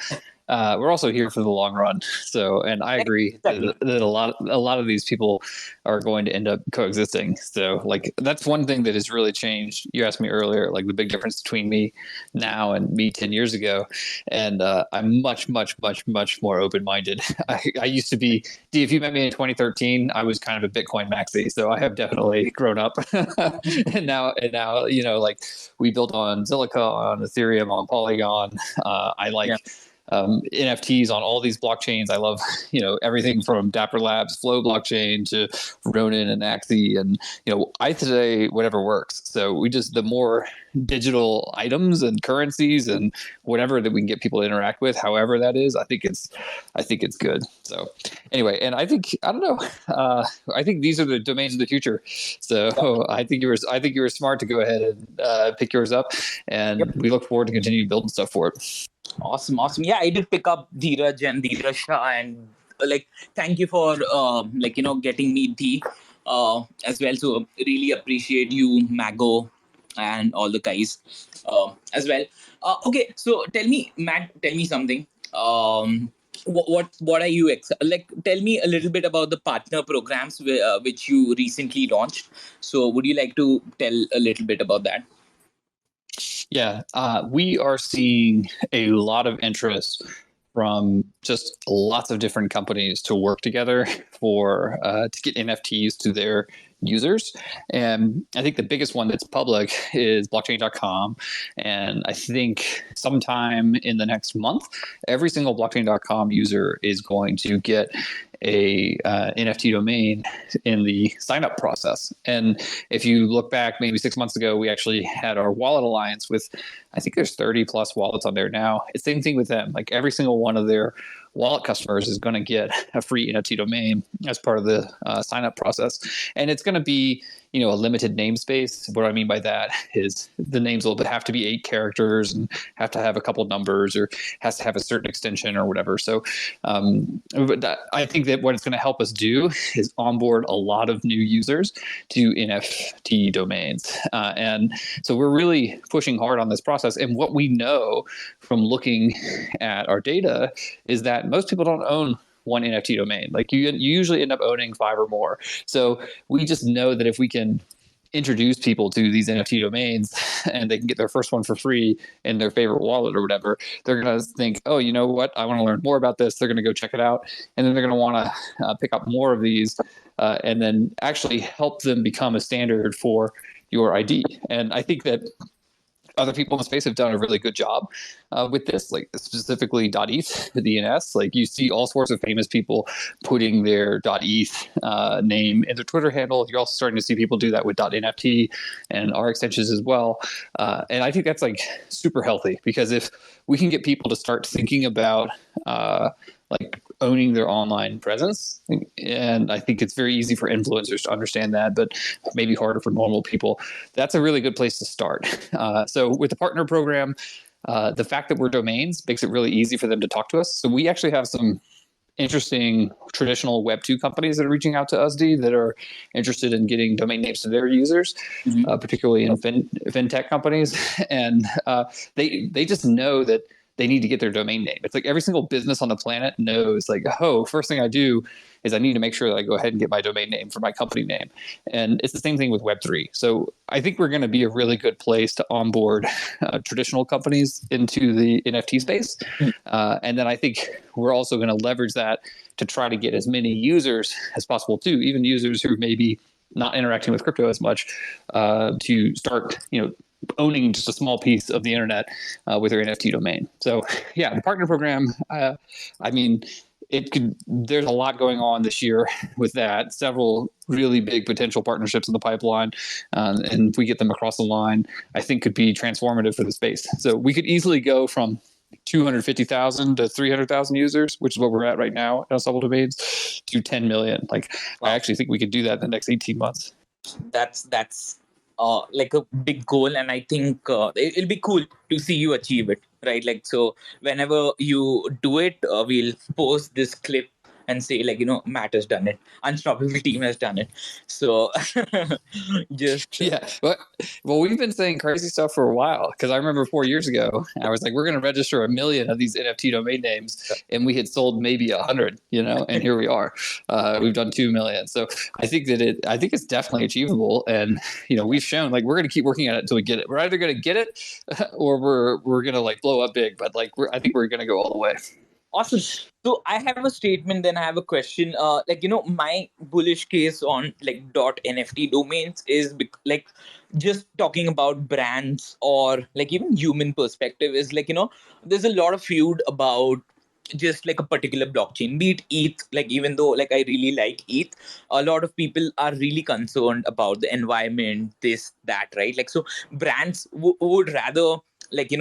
we're also here for the long run. So, and I agree Exactly. that a lot of these people are going to end up coexisting. So, like, that's one thing that has really changed. You asked me earlier, like, the big difference between me now and me 10 years ago. And I'm much, much, much, much more open minded. I used to be, if you met me in 2013, I was kind of a Bitcoin maxi. So I have definitely grown up. and now, like, we built on Zilliqa, on Ethereum, on Polygon. I Yeah. like NFTs on all these blockchains. I love, everything from Dapper Labs, Flow blockchain to Ronin and Axie, and I today whatever works. So the more digital items and currencies and whatever that we can get people to interact with, however that is, I think it's good. So anyway, and I don't know. I think these are the domains of the future. So I think you were smart to go ahead and pick yours up, and we look forward to continue building stuff for it. Awesome. Yeah, I did pick up Dheeraj and Dheeraj Shah, and like, thank you for like, getting me the as well. So really appreciate you, Mago, and all the guys as well. Okay, so tell me, Matt, tell me something. What are you like? Tell me a little bit about the partner programs which you recently launched. So would you like to tell a little bit about that? Yeah, we are seeing a lot of interest from just lots of different companies to work together for to get NFTs to their users. And I think the biggest one that's public is blockchain.com. And I think sometime in the next month, every single blockchain.com user is going to get a NFT domain in the sign up process. And if you look back maybe 6 months ago, we actually had our wallet alliance with, I think there's 30 plus wallets on there now. It's the same thing with them. Like, every single one of their wallet customers is going to get a free NFT domain as part of the sign up process. And it's going to be, a limited namespace. What I mean by that is the names will have to be 8 characters and have to have a couple numbers, or has to have a certain extension or whatever. So I think that what it's going to help us do is onboard a lot of new users to NFT domains. And so we're really pushing hard on this process. And what we know from looking at our data is that most people don't own one NFT domain. Like, you usually end up owning 5 or more. So we just know that if we can introduce people to these NFT domains and they can get their first one for free in their favorite wallet or whatever, they're going to think, oh, you know what? I want to learn more about this. They're going to go check it out. And then they're going to want to pick up more of these and then actually help them become a standard for your ID. And I think that other people in the space have done a really good job with this, like specifically .eth, the DNS. Like, you see all sorts of famous people putting their .eth name in their Twitter handle. You're also starting to see people do that with .nft and our extensions as well. And I think that's like super healthy, because if we can get people to start thinking about like owning their online presence, and I think it's very easy for influencers to understand that, but maybe harder for normal people, that's a really good place to start. So with the partner program, the fact that we're domains makes it really easy for them to talk to us. So we actually have some interesting traditional Web2 companies that are reaching out to USD that are interested in getting domain names to their users, particularly in fintech companies. And they just know that they need to get their domain name. It's like every single business on the planet knows, like, oh, first thing I do is I need to make sure that I go ahead and get my domain name for my company name. And it's the same thing with Web3. So I think we're going to be a really good place to onboard traditional companies into the NFT space. And then I think we're also going to leverage that to try to get as many users as possible too, even users who maybe not interacting with crypto as much, to start, owning just a small piece of the internet with their NFT domain. So yeah, the partner program, there's a lot going on this year with that, several really big potential partnerships in the pipeline. And if we get them across the line, I think could be transformative for the space. So we could easily go from 250,000 to 300,000 users, which is what we're at right now at Unstoppable Domains, to 10 million. Like, wow. I actually think we could do that in the next 18 months. That's like a big goal, and I think it'll be cool to see you achieve it, right? Like, so whenever you do it, we'll post this clip and say, like, Matt has done it, Unstoppable team has done it. So just yeah, well, we've been saying crazy stuff for a while, because I remember 4 years ago I was like, we're going to register 1 million of these NFT domain names, and we had sold maybe 100, and here we are. We've done 2 million. So I think it's definitely achievable, and we've shown, like, we're going to keep working at it until we get it. We're either going to get it or we're going to, like, blow up big, but like I think we're going to go all the way. Awesome. So I have a statement, then I have a question. My bullish case on like .nft domains is like just talking about brands or like even human perspective is like, there's a lot of feud about just like a particular blockchain, be it ETH. Like, even though like I really like ETH, a lot of people are really concerned about the environment, this, that, right? Like, so brands would rather like,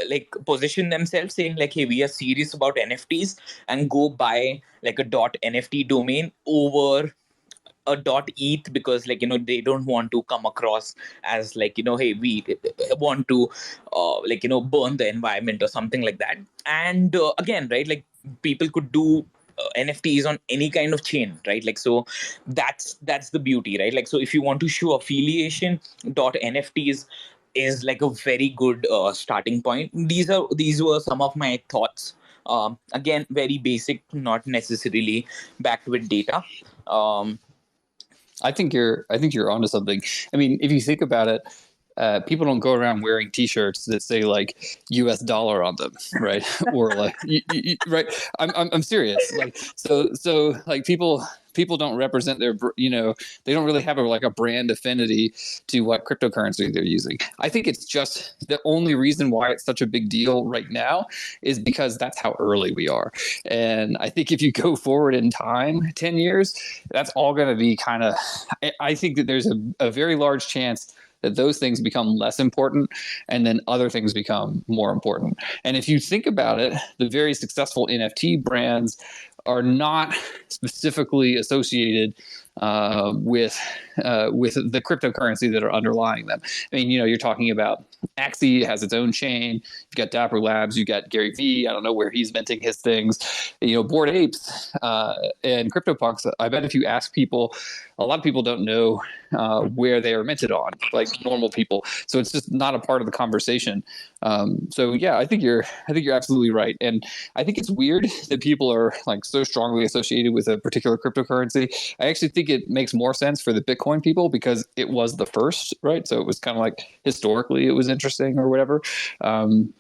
like position themselves saying like, hey, we are serious about NFTs, and go buy like a .nft domain over a .eth, because like, they don't want to come across as like, hey, we want to burn the environment or something like that. And again, right, like people could do NFTs on any kind of chain, right? Like, so that's the beauty, right? Like, so if you want to show affiliation, .nfts is like a very good starting point. These were some of my thoughts. Again, very basic, not necessarily backed with data. I think you're onto something. I mean, if you think about it, people don't go around wearing T-shirts that say like U.S. dollar on them, right? Or like, right? I'm serious. Like, so like people don't represent their, they don't really have a brand affinity to what cryptocurrency they're using. I think it's just the only reason why it's such a big deal right now is because that's how early we are. And I think if you go forward in time, 10 years, that's all going to be kind of, I think that there's a very large chance that those things become less important and then other things become more important. And if you think about it, the very successful NFT brands are not specifically associated with the cryptocurrency that are underlying them. I mean, you're talking about Axie has its own chain. You've got Dapper Labs. You've got Gary Vee. I don't know where he's minting his things. Bored Apes and CryptoPunks. I bet if you ask people, a lot of people don't know where they are minted on, like normal people. So it's just not a part of the conversation. So yeah, I think you're absolutely right. And I think it's weird that people are like so strongly associated with a particular cryptocurrency. I actually think it makes more sense for the Bitcoin people because it was the first, right? So it was kind of like historically it was interesting or whatever.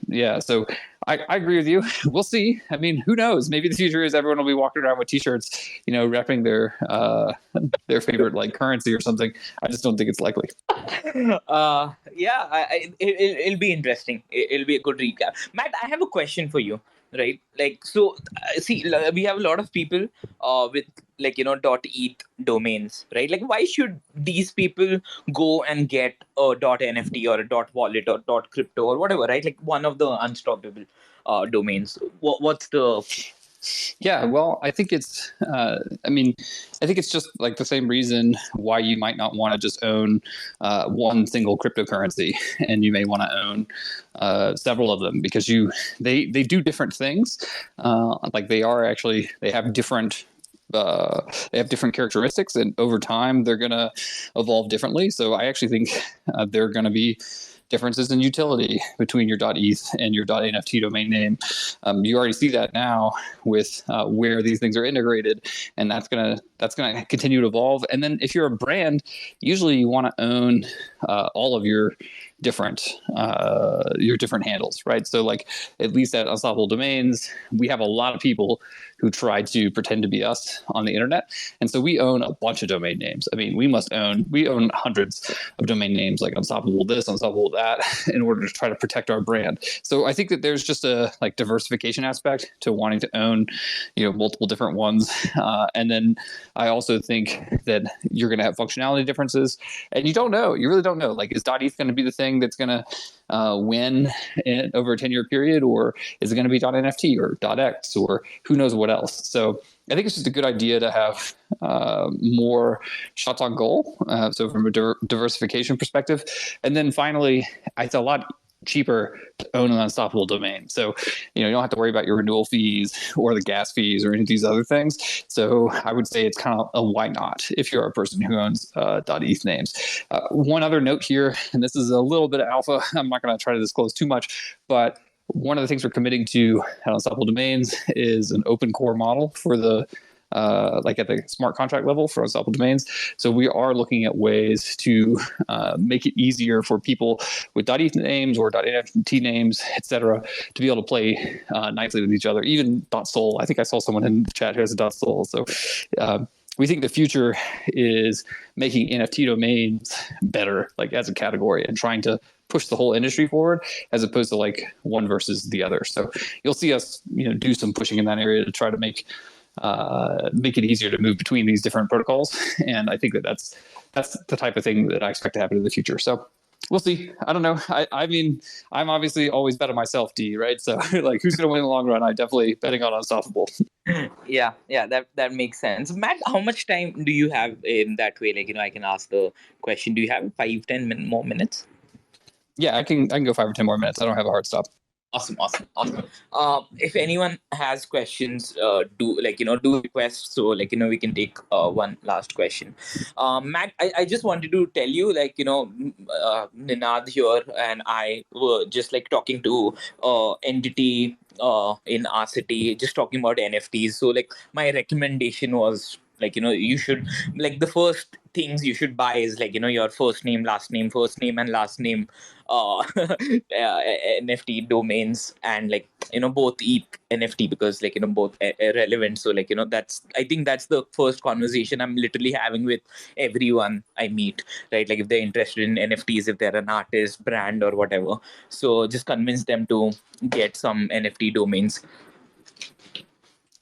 Yeah. So I agree with you. We'll see. I mean, who knows? Maybe the future is everyone will be walking around with T-shirts, repping their favorite like currency or something. I just don't think it's likely. Yeah, it'll be interesting. It'll be a good recap. Matt, I have a question for you, right? Like, so see, we have a lot of people with like, .eth domains, right? Like, why should these people go and get a .nft or a .wallet or .crypto or whatever, right? Like one of the unstoppable domains. What's the... Yeah, well, I think it's, I think it's just like the same reason why you might not want to just own one single cryptocurrency, and you may want to own several of them because they do different things. Like they have different characteristics, and over time they're going to evolve differently. So I actually think they're going to be differences in utility between your .eth and your .nft domain name. You already see that now with where these things are integrated, and that's gonna continue to evolve. And then if you're a brand, usually you want to own all of your different handles, right? So like at least at Unstoppable Domains, we have a lot of people who try to pretend to be us on the internet, and so we own a bunch of domain names. I mean, we own hundreds of domain names, like Unstoppable this, Unstoppable that, in order to try to protect our brand. So I think that there's just a like diversification aspect to wanting to own, multiple different ones, and then I also think that you're going to have functionality differences, and you really don't know. Like, is .eth going to be the thing that's going to win over a 10-year period, or is it going to be .nft or .x or who knows what else? So I think it's just a good idea to have more shots on goal. So from a diversification perspective, and then finally, it's a lot cheaper to own an Unstoppable domain. So, you don't have to worry about your renewal fees or the gas fees or any of these other things. So I would say it's kind of a why not if you're a person who owns .eth names. One other note here, and this is a little bit of alpha. I'm not going to try to disclose too much, but one of the things we're committing to at Unstoppable Domains is an open core model for the like at the smart contract level for Unstoppable Domains. So we are looking at ways to make it easier for people with .eth names or .nft names, et cetera, to be able to play nicely with each other. Even .sol. I think I saw someone in the chat who has a .sol. So we think the future is making NFT domains better, like as a category, and trying to push the whole industry forward as opposed to like one versus the other. So you'll see us, do some pushing in that area to try to make it easier to move between these different protocols. And I think that's the type of thing that I expect to happen in the future. So we'll see. I don't know. I mean, I'm obviously always betting myself, D, right? So like, who's going to win in the long run? I'm definitely betting on Unstoppable. Yeah, that makes sense. Matt, how much time do you have in that way? Like, I can ask the question. Do you have 5-10 more minutes? Yeah, I can go 5 or 10 more minutes. I don't have a hard stop. Awesome. If anyone has questions, do request. So we can take one last question. Matt, I just wanted to tell you, Ninad here and I were just like talking to entity in our city, just talking about NFTs. So my recommendation was you should, the first things you should buy is your first name, and last name NFT domains, and both ETH NFT, because both are relevant. So I think that's the first conversation I'm literally having with everyone I meet, right? If they're interested in NFTs, if they're an artist, brand, or whatever, so just convince them to get some NFT domains.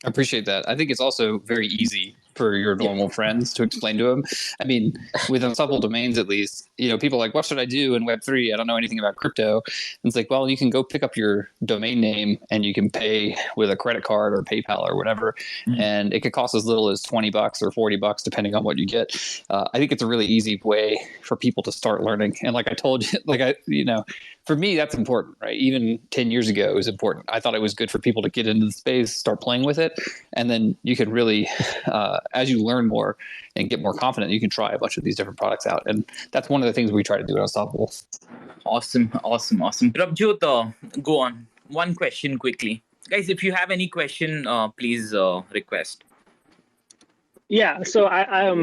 I appreciate that. I think it's also very easy for your normal friends to explain to them. I mean, with Unstoppable Domains, at least, people are like, what should I do in Web3? I don't know anything about crypto. And it's like, well, you can go pick up your domain name and you can pay with a credit card or PayPal or whatever. Mm-hmm. And it could cost as little as $20 or $40, depending on what you get. I think it's a really easy way for people to start learning. And like I told you, for me, that's important, right? Even 10 years ago, it was important. I thought it was good for people to get into the space, start playing with it. And then you can really, as you learn more and get more confident, you can try a bunch of these different products out. And that's one of the things we try to do at Unstoppable. Awesome. Prabjot, go on. One question quickly. Guys, if you have any question, please request. Yeah, so I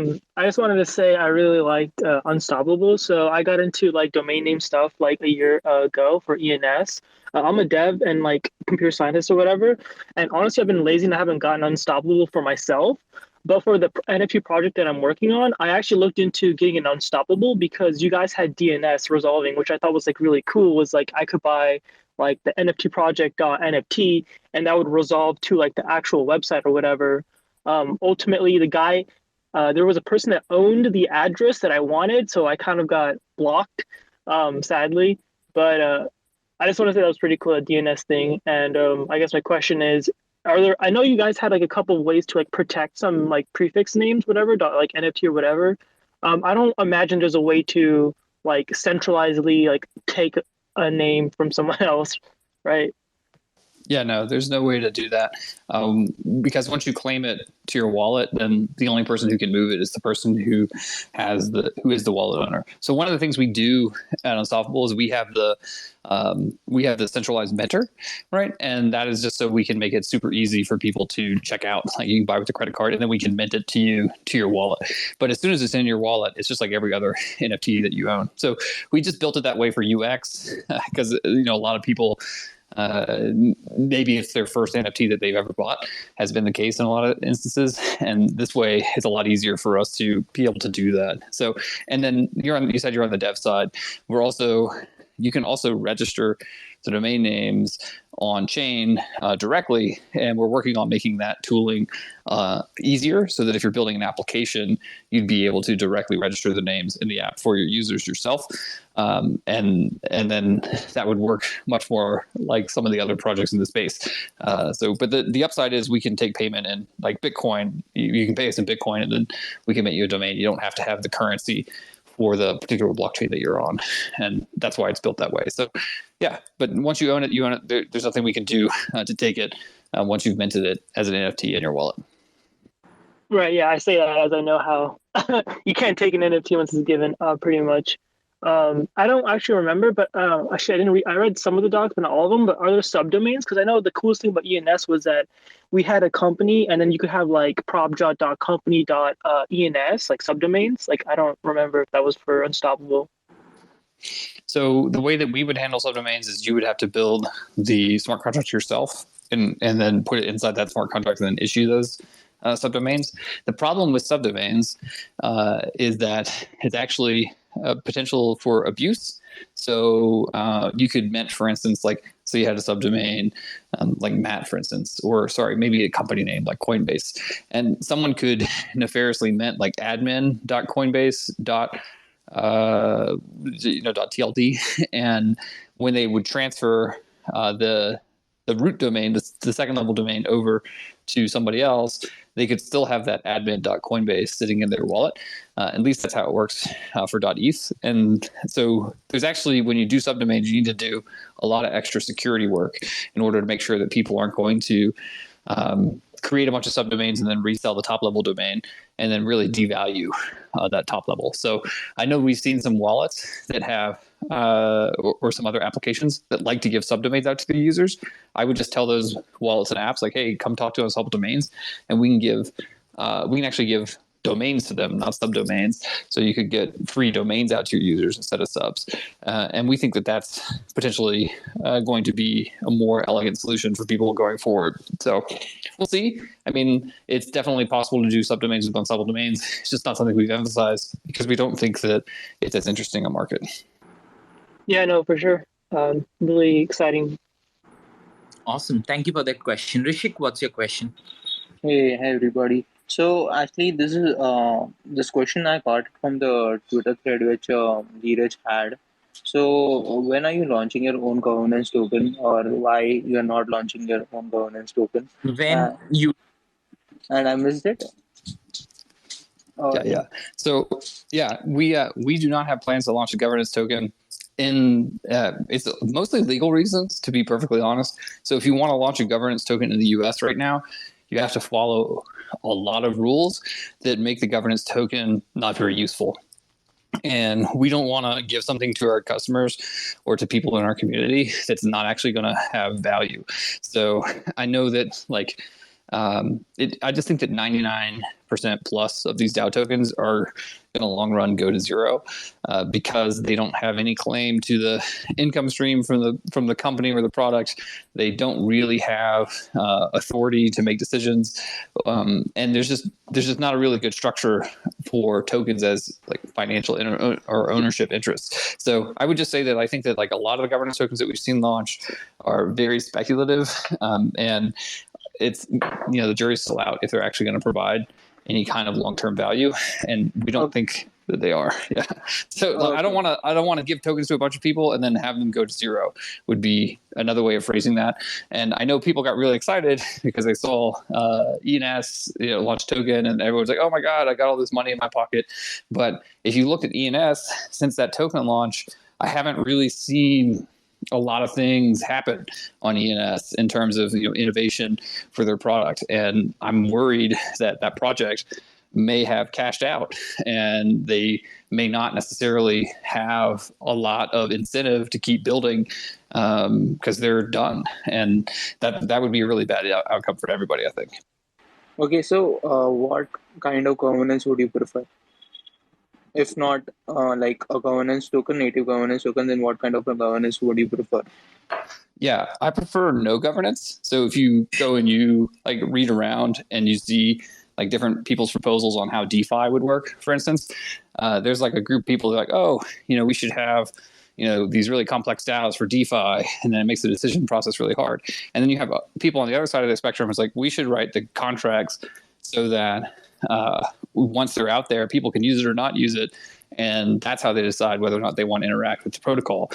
just wanted to say I really liked Unstoppable. So I got into domain name stuff a year ago for ENS. I'm a dev and computer scientist or whatever. And honestly, I've been lazy and I haven't gotten Unstoppable for myself. But for the NFT project that I'm working on, I actually looked into getting an Unstoppable because you guys had DNS resolving, which I thought was really cool. Was I could buy the NFT project NFT, and that would resolve to the actual website or whatever. Ultimately, the guy, there was a person that owned the address that I wanted, so I kind of got blocked, sadly. But I just want to say that was pretty cool, a DNS thing. And I guess my question is, I know you guys had a couple of ways to protect some prefix names, whatever, NFT or whatever. I don't imagine there's a way to centralizedly take a name from someone else, right? Yeah, no, there's no way to do that because once you claim it to your wallet, then the only person who can move it is the person who is the wallet owner. So one of the things we do at Unstoppable is we have the centralized mentor, right? And that is just so we can make it super easy for people to check out. Like you can buy with a credit card, and then we can mint it to you to your wallet. But as soon as it's in your wallet, it's just like every other NFT that you own. So we just built it that way for UX because a lot of people. Maybe it's their first NFT that they've ever bought, has been the case in a lot of instances, and this way it's a lot easier for us to be able to do that. So, and then you said you're on the dev side. You can also register the domain names on chain directly, and we're working on making that tooling easier so that if you're building an application, you'd be able to directly register the names in the app for your users yourself. And then that would work much more like some of the other projects in the space. But the upside is we can take payment in like Bitcoin. You can pay us in Bitcoin, and then we can make you a domain. You don't have to have the currency for the particular blockchain that you're on, and that's why it's built that way. So, yeah. But once you own it, there's nothing we can do to take it once you've minted it as an NFT in your wallet. Right. Yeah, I say that as I know how you can't take an NFT once it's given. Pretty much. I don't actually remember, but actually I didn't read. I read some of the docs, but not all of them. But are there subdomains? Because I know the coolest thing about ENS was that we had a company, and then you could have like probjot.company.ens, like subdomains. Like I don't remember if that was for Unstoppable. So the way that we would handle subdomains is you would have to build the smart contract yourself, and then put it inside that smart contract, and then issue those subdomains. The problem with subdomains is that it's actually potential for abuse. So you could mint, for instance, so you had a subdomain like Matt, for instance, or maybe a company name like Coinbase, and someone could nefariously mint like admin.coinbase.tld, and when they would transfer the root domain, the second level domain, over to somebody else, they could still have that admin.coinbase sitting in their wallet. At least that's how it works for .eth. And so there's actually, when you do subdomains, you need to do a lot of extra security work in order to make sure that people aren't going to create a bunch of subdomains and then resell the top level domain and then really devalue that top level. So I know we've seen some wallets that have or some other applications that like to give subdomains out to the users. I would just tell those wallets and apps like, hey, come talk to us about domains, and we can actually give domains to them, not subdomains. So you could get free domains out to your users instead of subs. And we think that that's potentially going to be a more elegant solution for people going forward. So we'll see. I mean, it's definitely possible to do subdomains with unstoppable domains. It's just not something we've emphasized because we don't think that it's as interesting a market. Yeah, no, for sure. Really exciting. Awesome. Thank you for that question. Rishik, what's your question? Hey, everybody. So actually, this question I got from the Twitter thread which Dheeraj had. So when are you launching your own governance token, or why you are not launching your own governance token? When you And I missed it. Yeah. So we do not have plans to launch a governance token. It's mostly legal reasons, to be perfectly honest. So if you want to launch a governance token in the US right now, you have to follow a lot of rules that make the governance token not very useful. And we don't want to give something to our customers or to people in our community that's not actually going to have value. So I know that I just think that 99% plus of these DAO tokens are in the long run go to zero because they don't have any claim to the income stream from the company or the product. They don't really have authority to make decisions, and there's just not a really good structure for tokens as like financial or ownership interests. So I would just say that I think that like a lot of the governance tokens that we've seen launched are very speculative, and it's the jury's still out if they're actually going to provide any kind of long-term value, and we don't think that they are. Yeah. So I don't want to give tokens to a bunch of people and then have them go to zero. Would be another way of phrasing that. And I know people got really excited because they saw ENS launch token, and everyone's like, "Oh my god, I got all this money in my pocket." But if you looked at ENS since that token launch, I haven't really seen a lot of things happen on ENS in terms of innovation for their product, and I'm worried that that project may have cashed out and they may not necessarily have a lot of incentive to keep building because they're done, and that would be a really bad outcome for everybody, I think. Okay, so what kind of governance would you prefer? If not like a governance token, native governance token, then what kind of a governance would you prefer? Yeah, I prefer no governance. So if you go and you like read around and you see like different people's proposals on how DeFi would work, for instance, there's like a group of people that are like, oh, we should have these really complex DAOs for DeFi, and then it makes the decision process really hard. And then you have people on the other side of the spectrum. It's like we should write the contracts so that once they're out there, people can use it or not use it. And that's how they decide whether or not they want to interact with the protocol.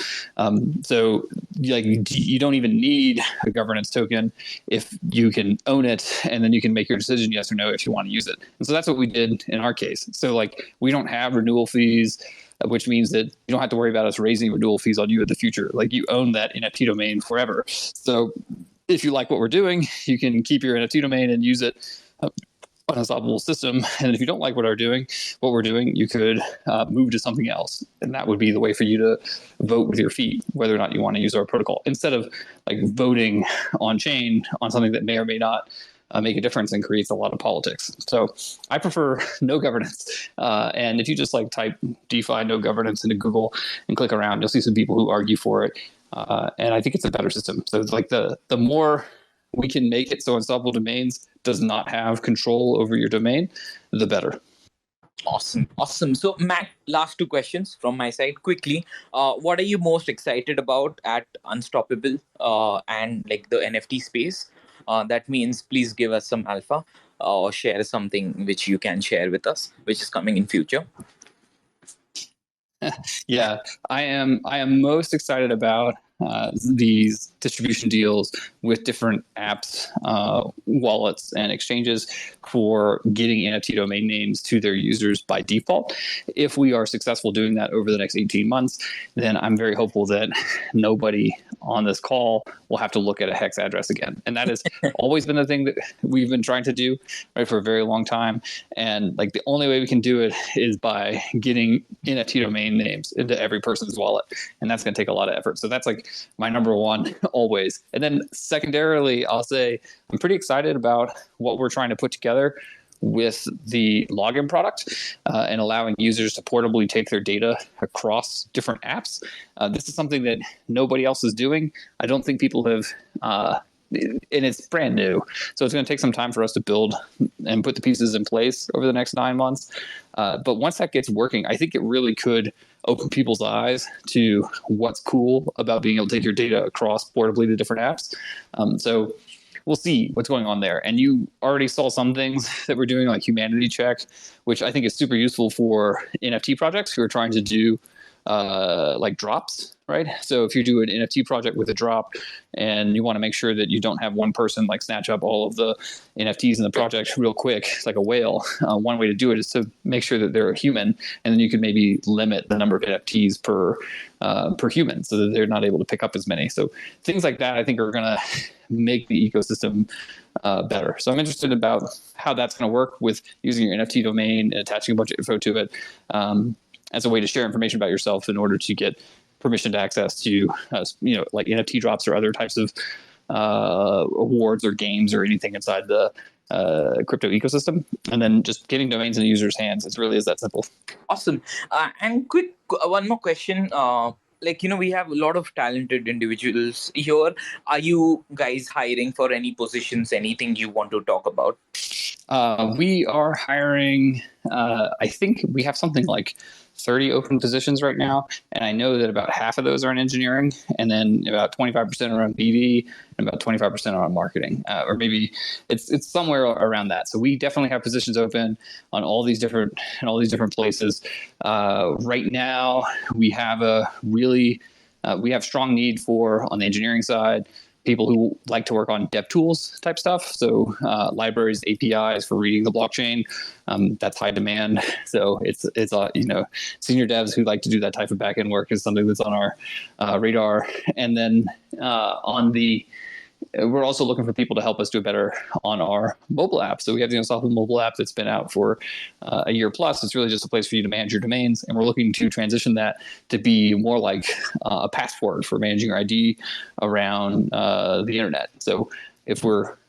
So like you don't even need a governance token if you can own it, and then you can make your decision yes or no if you want to use it. And so that's what we did in our case. So like we don't have renewal fees, which means that you don't have to worry about us raising renewal fees on you in the future. Like you own that NFT domain forever. So if you like what we're doing, you can keep your NFT domain and use it on a solvable system. And if you don't like what we're doing, you could move to something else. And that would be the way for you to vote with your feet, whether or not you want to use our protocol, instead of like voting on chain on something that may or may not make a difference and creates a lot of politics. So I prefer no governance. And if you just like type DeFi no governance into Google and click around, you'll see some people who argue for it. And I think it's a better system. So it's like the more we can make it so unstoppable domains does not have control over your domain, the better. Awesome. So Matt, last two questions from my side quickly. What are you most excited about at Unstoppable and like the NFT space? That means please give us some alpha or share something which you can share with us, which is coming in future. Yeah, I am most excited about these distribution deals with different apps, wallets, and exchanges for getting NFT domain names to their users by default. If we are successful doing that over the next 18 months, then I'm very hopeful that nobody on this call will have to look at a hex address again. And that has always been the thing that we've been trying to do, right, for a very long time. And like the only way we can do it is by getting NFT domain names into every person's wallet. And that's going to take a lot of effort. So that's like my number one always. And then secondarily, I'll say I'm pretty excited about what we're trying to put together with the login product and allowing users to portably take their data across different apps. This is something that nobody else is doing. I don't think people have, and it's brand new. So it's going to take some time for us to build and put the pieces in place over the next 9 months. But once that gets working, I think it really could open people's eyes to what's cool about being able to take your data across portably to different apps. So we'll see what's going on there. And you already saw some things that we're doing, like Humanity Check, which I think is super useful for NFT projects who are trying to do like drops, right? So if you do an NFT project with a drop and you want to make sure that you don't have one person like snatch up all of the NFTs in the project real quick, it's like a whale. One way to do it is to make sure that they're a human, and then you can maybe limit the number of NFTs per human so that they're not able to pick up as many. So things like that, I think, are going to make the ecosystem better. So I'm interested about how that's going to work with using your NFT domain and attaching a bunch of info to it as a way to share information about yourself in order to get permission to access to, like NFT drops or other types of awards or games or anything inside the crypto ecosystem. And then just getting domains in the user's hands. It really is that simple. Awesome. And quick, one more question. We have a lot of talented individuals here. Are you guys hiring for any positions, anything you want to talk about? We are hiring, I think we have something like 30 open positions right now. And I know that about half of those are in engineering, and then about 25% are on BD, and about 25% are on marketing, or maybe it's somewhere around that. So we definitely have positions open on all these different places. Right now, we have we have strong need on the engineering side people who like to work on dev tools type stuff. So libraries, APIs for reading the blockchain, that's high demand. So it's senior devs who like to do that type of backend work is something that's on our radar. And then we're also looking for people to help us do better on our mobile app. So we have the Unstoppable mobile app that's been out for a year plus. It's really just a place for you to manage your domains. And we're looking to transition that to be more like a passport for managing your ID around the internet. So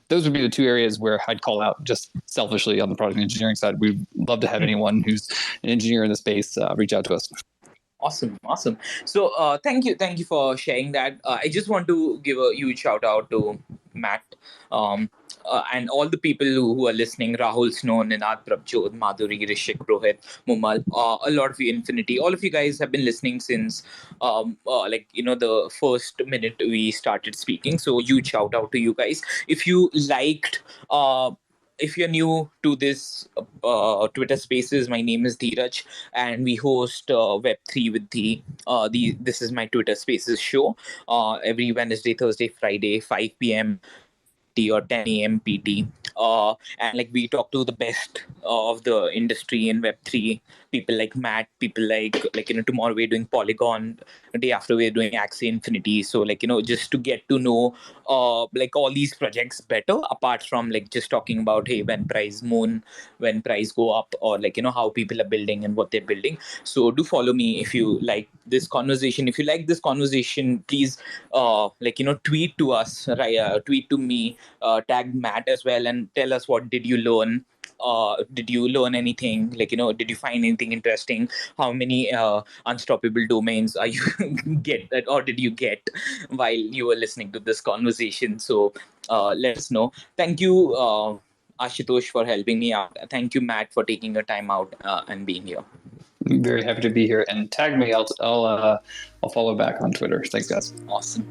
those would be the two areas where I'd call out just selfishly on the product and engineering side. We'd love to have anyone who's an engineer in the space reach out to us. Awesome. So thank you for sharing that. I just want to give a huge shout out to Matt, and all the people who are listening: Rahul, Snow, Ninad, Prabjot, Madhuri, Rishik, Rohit, Mumal, a lot of you, Infinity. All of you guys have been listening since the first minute we started speaking. So huge shout out to you guys. If you liked if you're new to this Twitter Spaces, my name is Dheeraj, and we host Web3 with this is my Twitter Spaces show every Wednesday, Thursday, Friday, 5 p.m. or 10 a.m. PT. And we talk to the best of the industry in Web3. People like Matt, people tomorrow we're doing Polygon, the day after we're doing Axie Infinity. So just to get to know all these projects better, apart from just talking about when price go up, or how people are building and what they're building. So do follow me if you like this conversation. If you like this conversation, please tweet to us, tweet to me, tag Matt as well, and tell us what did you learn. Did you learn anything? Did you find anything interesting? How many unstoppable domains are you did you get while you were listening to this conversation? So let us know. Thank you, Ashutosh, for helping me out. Thank you, Matt, for taking your time out and being here. I'm very happy to be here, and tag me. I'll follow back on Twitter. Thanks, guys. Awesome.